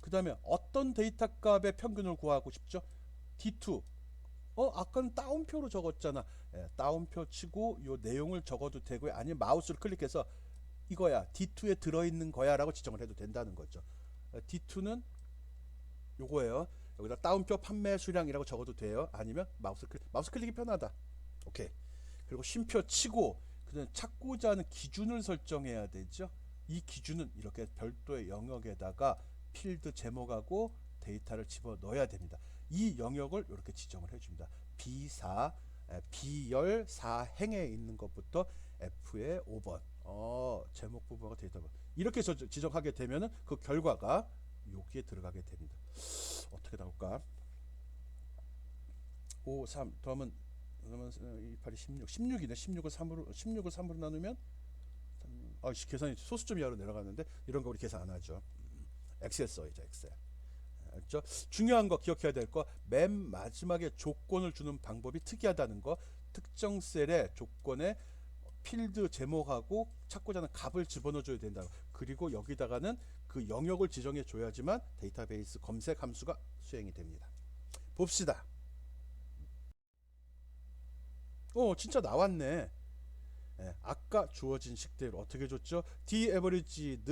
그 다음에 어떤 데이터 값의 평균을 구하고 싶죠? D2. 아까는 따옴표로 적었잖아. 따옴표 치고 요 내용을 적어도 되고요. 아니면 마우스를 클릭해서 이거야 D2에 들어있는 거야 라고 지정을 해도 된다는 거죠. D2는 요거예요. 여기다 따옴표 판매 수량이라고 적어도 돼요. 아니면 마우스 클릭이 편하다. 오케이. 그리고 쉼표 치고 그다음 찾고자 하는 기준을 설정해야 되죠. 이 기준은 이렇게 별도의 영역에다가 필드 제목하고 데이터를 집어넣어야 됩니다. 이 영역을 이렇게 지정을 해줍니다. B4, B열 4행에 있는 것부터 F의 5번 제목 부분과 데이터 부분 이렇게 지정하게 되면 그 결과가 여기에 들어가게 됩니다. 어떻게 나올까? 5, 3 더하면 2, 8이 16이네. 16을 3으로 나누면 계산이 소수점 이하로 내려가는데 이런 거 우리 계산 안 하죠. 엑셀 써야죠. 엑셀. 알죠? 중요한 거 기억해야 될 거 맨 마지막에 조건을 주는 방법이 특이하다는 거. 특정 셀에 조건에 필드 제목하고 찾고자 하는 값을 집어넣어 줘야 된다. 그리고 여기다가는 그 영역을 지정해 줘야지만 데이터베이스 검색 함수가 수행이 됩니다. 봅시다. 진짜 나왔네. 아까 주어진 식대로 어떻게 줬죠? D-average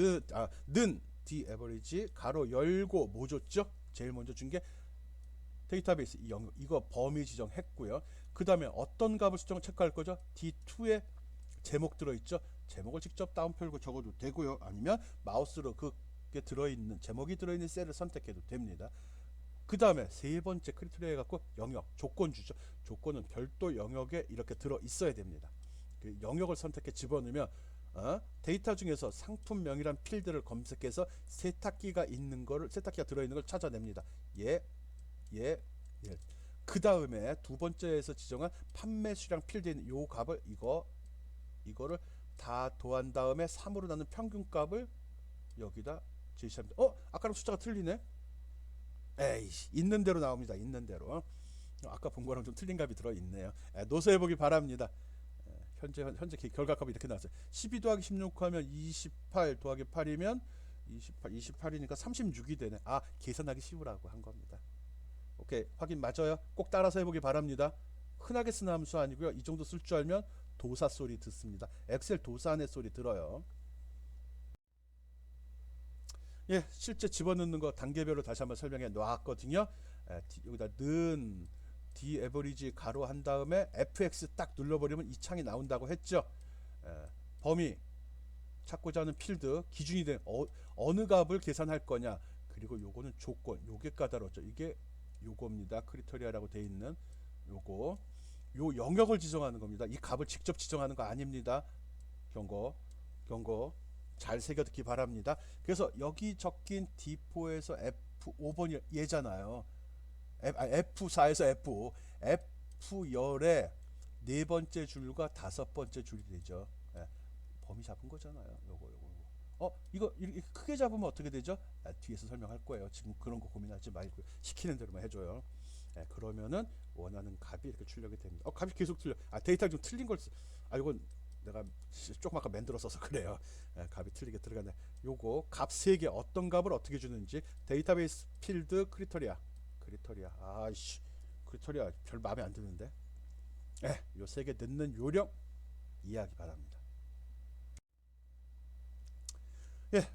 는 D-average 가로 열고 뭐 줬죠? 제일 먼저 준 게 데이터베이스 이거 범위 지정했고요. 그 다음에 어떤 값을 체크할 거죠? D2에 제목 들어있죠? 제목을 직접 다운표로 적어도 되고요. 아니면 마우스로 그게 들어있는 제목이 들어있는 셀을 선택해도 됩니다. 그 다음에 세 번째 크리테리아 해갖고 영역 조건 주죠. 조건은 별도 영역에 이렇게 들어 있어야 됩니다. 그 영역을 선택해 집어넣으면 데이터 중에서 상품명이란 필드를 검색해서 세탁기가 들어있는 걸 찾아냅니다. 그 다음에 두 번째에서 지정한 판매 수량 필드에 있는 요 값을 이거를 다 더한 다음에 3으로 나눈 평균값을 여기다 제시합니다. 아까랑 숫자가 틀리네. 있는 대로 나옵니다. 있는 대로. 아까 본 거랑 좀 틀린 값이 들어있네요. 노서해 보기 바랍니다. 현재 결과값이 이렇게 나왔어요. 12 더하기 16 하면 28 더하기 8이면 28이니까 36이 되네. 계산하기 쉬우라고 한 겁니다. 오케이, 확인 맞아요. 꼭 따라서 해보기 바랍니다. 흔하게 쓰는 함수 아니고요. 이 정도 쓸 줄 알면 도사 소리 듣습니다. 엑셀 도사 안의 소리 들어요. 실제 집어넣는 거 단계별로 다시 한번 설명해 놓았거든요. 여기다 는 D 에버리지 가로 한 다음에 fx 딱 눌러버리면 이 창이 나온다고 했죠. 범위 찾고자 하는 필드 기준이 된 어느 값을 계산할 거냐, 그리고 요거는 조건, 요게 까다롭죠. 이게 요겁니다. 크리테리아라고 돼 있는 요거, 요 영역을 지정하는 겁니다. 이 값을 직접 지정하는 거 아닙니다. 경고 잘 새겨 듣기 바랍니다. 그래서 여기 적힌 D4에서 F5번이 얘잖아요. F4에서 F5, F열의 네 번째 줄과 다섯 번째 줄이 되죠. 범위 잡은 거잖아요. 요거. 이거 이렇게 크게 잡으면 어떻게 되죠? 뒤에서 설명할 거예요. 지금 그런 거 고민하지 말고 시키는 대로만 해줘요. 그러면은 원하는 값이 이렇게 출력이 됩니다. 값이 계속 틀려. 데이터가 좀 틀린 걸 이건 내가 조금 아까 만들어 써서 그래요. 값이 틀리게 들어가네. 요거 값 세 개 어떤 값을 어떻게 주는지 데이터베이스 필드 크리테리아. 크리테리아 별 마음에 안 드는데. 요 세 개 넣는 요령 이해하기 바랍니다.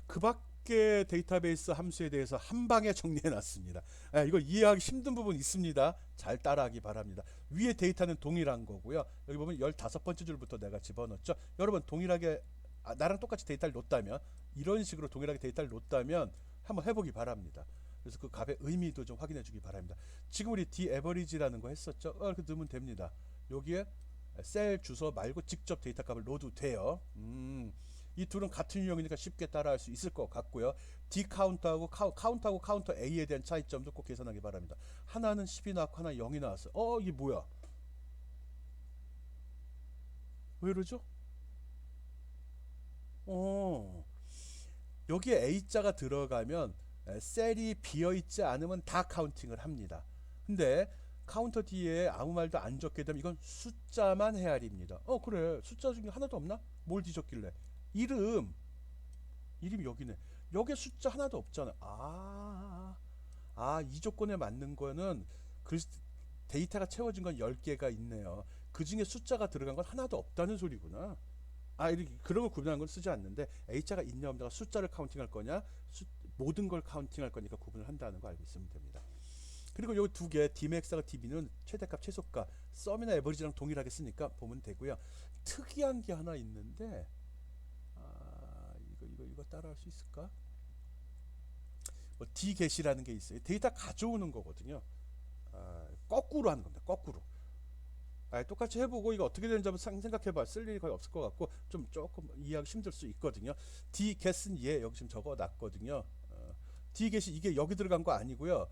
그 밖에 데이터베이스 함수에 대해서 한 방에 정리해 놨습니다. 이거 이해하기 힘든 부분 있습니다. 잘 따라하기 바랍니다. 위에 데이터는 동일한 거고요. 여기 보면 15번째 줄부터 내가 집어넣었죠. 여러분 동일하게 나랑 똑같이 데이터를 놓다면, 이런 식으로 동일하게 데이터를 놓다면 한번 해보기 바랍니다. 그래서 그 값의 의미도 좀 확인해 주기 바랍니다. 지금 우리 D 에버리지라는 거 했었죠. 이렇게 넣으면 됩니다. 여기에 셀 주소 말고 직접 데이터 값을 넣어도 돼요. 이 둘은 같은 유형이니까 쉽게 따라할 수 있을 것 같고요. D 카운터하고 카운터 A에 대한 차이점도 꼭 계산하기 바랍니다. 하나는 10이 나왔고 하나 0이 나왔어요. 이게 뭐야? 왜 이러죠? 여기에 A자가 들어가면 셀이 비어있지 않으면 다 카운팅을 합니다. 근데 카운터 뒤에 아무 말도 안 적게 되면 이건 숫자만 헤아립니다. 그래, 숫자 중에 하나도 없나? 뭘 뒤적길래? 이름이 여기네. 여기에 숫자 하나도 없잖아. 이 조건에 맞는 거는 데이터가 채워진 건 10개가 있네요. 그 중에 숫자가 들어간 건 하나도 없다는 소리구나. 이렇게 그런 걸 구분하는 건 쓰지 않는데, A자가 있냐 없냐가 숫자를 카운팅할 거냐 모든 걸 카운팅할 거니까 구분을 한다는 거 알고 있으면 됩니다. 그리고 요 두 개 Dmax하고 DB는 최대값 최소값 썸이나 에버리지랑 동일하게 쓰니까 보면 되고요. 특이한 게 하나 있는데 이거 따라할 수 있을까? D겟이라는 게 있어요. 데이터 가져오는 거거든요. 거꾸로 하는 겁니다. 거꾸로. 똑같이 해보고 이거 어떻게 되는지 한번 생각해봐. 쓸 일이 거의 없을 것 같고 좀 조금 이해하기 힘들 수 있거든요. D겟은 여기 지금 적어놨거든요. D겟이 이게 여기 들어간 거 아니고요.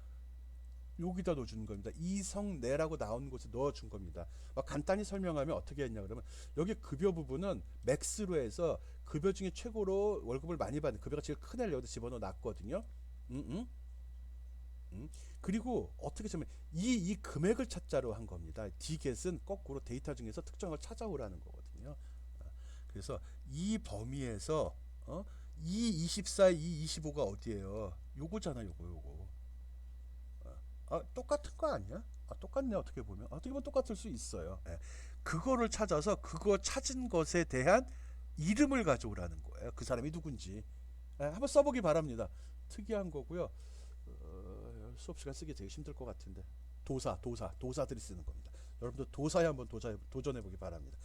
여기다 넣어주는 겁니다. 이성내라고 나온 곳에 넣어준 겁니다. 간단히 설명하면 어떻게 했냐 그러면, 여기 급여 부분은 맥스로 해서 급여 중에 최고로 월급을 많이 받는 급여가 제일 큰 애를 여기다 집어넣어 놨거든요. 그리고 어떻게 보면 이 금액을 찾자로 한 겁니다. D겟은 거꾸로 데이터 중에서 특정을 찾아오라는 거거든요. 그래서 이 범위에서 이 24, 이 25가 어디예요? 요거잖아, 요거. 똑같은 거 아니야? 똑같네. 어떻게 보면 똑같을 수 있어요. 그거를 찾아서 그거 찾은 것에 대한 이름을 가져오라는 거예요. 그 사람이 누군지 한번 써보기 바랍니다. 특이한 거고요. 수업 시간 쓰기 되게 힘들 것 같은데, 도사들이 쓰는 겁니다. 여러분도 도사에 한번 도전해 보기 바랍니다.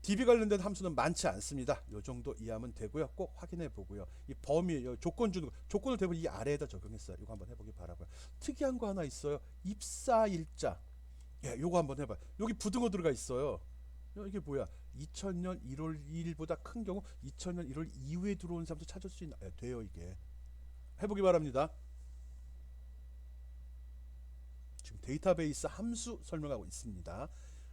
DB 관련된 함수는 많지 않습니다. 요 정도 이해하면 되고요. 꼭 확인해 보고요. 이 범위, 조건 주는 거, 조건을 대부분 이 아래에다 적용했어요. 이거 한번 해보기 바라고요. 특이한 거 하나 있어요. 입사일자. 요거 한번 해봐요. 여기 부등호 들어가 있어요. 이게 뭐야? 2000년 1월 2일보다 큰 경우 2000년 1월 이후에 들어온 사람도 찾을 수 있나? 돼요. 이게 해보기 바랍니다. 지금 데이터베이스 함수 설명하고 있습니다.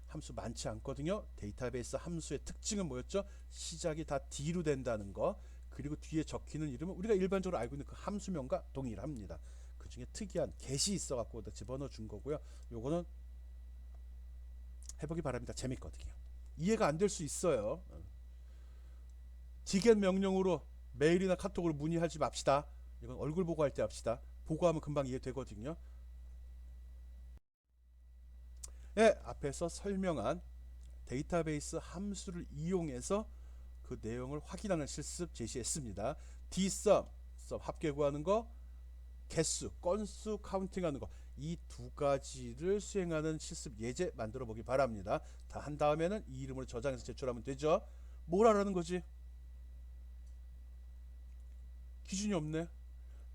함수 많지 않거든요. 데이터베이스 함수의 특징은 뭐였죠? 시작이 다 D로 된다는 거, 그리고 뒤에 적히는 이름은 우리가 일반적으로 알고 있는 그 함수명과 동일합니다. 그 중에 특이한 get이 있어갖고 집어넣어 준 거고요. 요거는 해보기 바랍니다. 재밌거든요. 이해가 안 될 수 있어요. Dget 명령으로 메일이나 카톡으로 문의하지 맙시다. 이건 얼굴 보고 할 때 합시다. 보고 하면 금방 이해되거든요. 앞에서 설명한 데이터베이스 함수를 이용해서 그 내용을 확인하는 실습 제시했습니다. dsum, 합계 구하는 거, 개수, 건수 카운팅하는 거, 이 두 가지를 수행하는 실습 예제 만들어 보기 바랍니다. 다 한 다음에는 이 이름으로 저장해서 제출하면 되죠. 뭘 하라는 거지? 기준이 없네.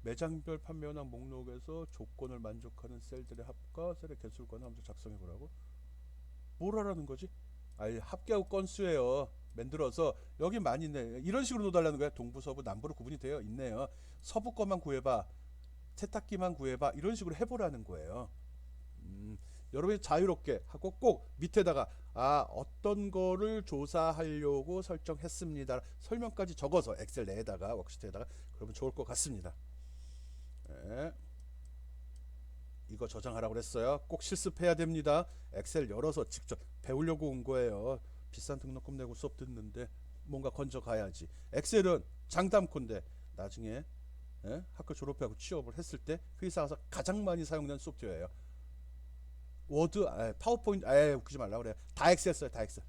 매장별 판매 현황 목록에서 조건을 만족하는 셀들의 합과 셀의 개수를 구하는 함수 작성해 보라고. 뭘 하라는 거지? 아니, 합계하고 건수예요. 만들어서 여기 많이 있네. 이런 식으로 넣어달라는 거야. 동부, 서부, 남부로 구분이 되어 있네요. 서부 것만 구해봐. 세탁기만 구해봐. 이런 식으로 해보라는 거예요. 여러분이 자유롭게 하고 꼭 밑에다가 어떤 거를 조사하려고 설정했습니다. 설명까지 적어서 엑셀 내에다가 워크시트에다가 그러면 좋을 것 같습니다. 네. 이거 저장하라고 그랬어요. 꼭 실습해야 됩니다. 엑셀 열어서 직접 배우려고 온 거예요. 비싼 등록금 내고 수업 듣는데 뭔가 건져 가야지. 엑셀은 장담컨대 나중에 학교 졸업하고 취업을 했을 때 회사 가서 가장 많이 사용되는 소프트웨어예요. 워드, 파워포인트, 웃기지 말라 그래. 다 엑셀 써요, 다 엑셀.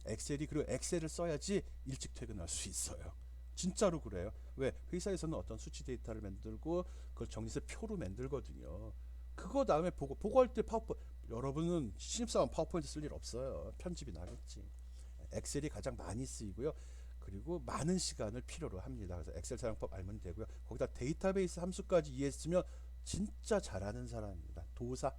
엑셀이 그리고 엑셀을 써야지 일찍 퇴근할 수 있어요. 진짜로 그래요. 왜? 회사에서는 어떤 수치 데이터를 만들고 그걸 정리해서 표로 만들거든요. 그거 다음에 보고할 때 파워포인트. 여러분은 신입사원 파워포인트 쓸 일 없어요. 편집이 나겠지. 엑셀이 가장 많이 쓰이고요. 그리고 많은 시간을 필요로 합니다. 그래서 엑셀 사용법 알면 되고요. 거기다 데이터베이스 함수까지 이해했으면 진짜 잘하는 사람입니다. 도사.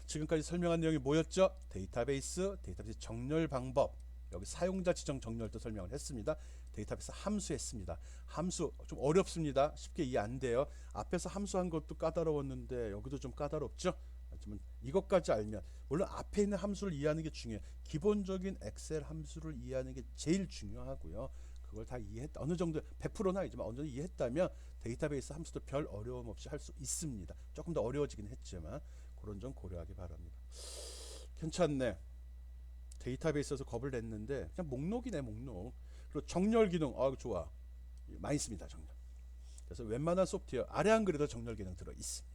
지금까지 설명한 내용이 뭐였죠? 데이터베이스 정렬 방법, 여기 사용자 지정 정렬도 설명을 했습니다. 데이터베이스 함수 했습니다. 함수 좀 어렵습니다. 쉽게 이해 안 돼요. 앞에서 함수 한 것도 까다로웠는데 여기도 좀 까다롭죠? 하지만 이것까지 알면, 물론 앞에 있는 함수를 이해하는 게 중요해요. 기본적인 엑셀 함수를 이해하는 게 제일 중요하고요. 그걸 다 이해했다. 어느 정도 100%는 아니지만 어느 정도 이해했다면 데이터베이스 함수도 별 어려움 없이 할 수 있습니다. 조금 더 어려워지긴 했지만 그런 점 고려하기 바랍니다. 괜찮네. 데이터베이스에서 겁을 냈는데 그냥 목록이네, 목록. 그리고 정렬 기능, 좋아. 많이 씁니다, 정렬. 그래서 웬만한 소프트웨어 아래 한글에도 정렬 기능 들어 있습니다.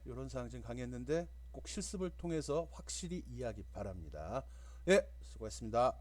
이런 사항 지금 강의했는데 꼭 실습을 통해서 확실히 이해하기 바랍니다. 수고했습니다.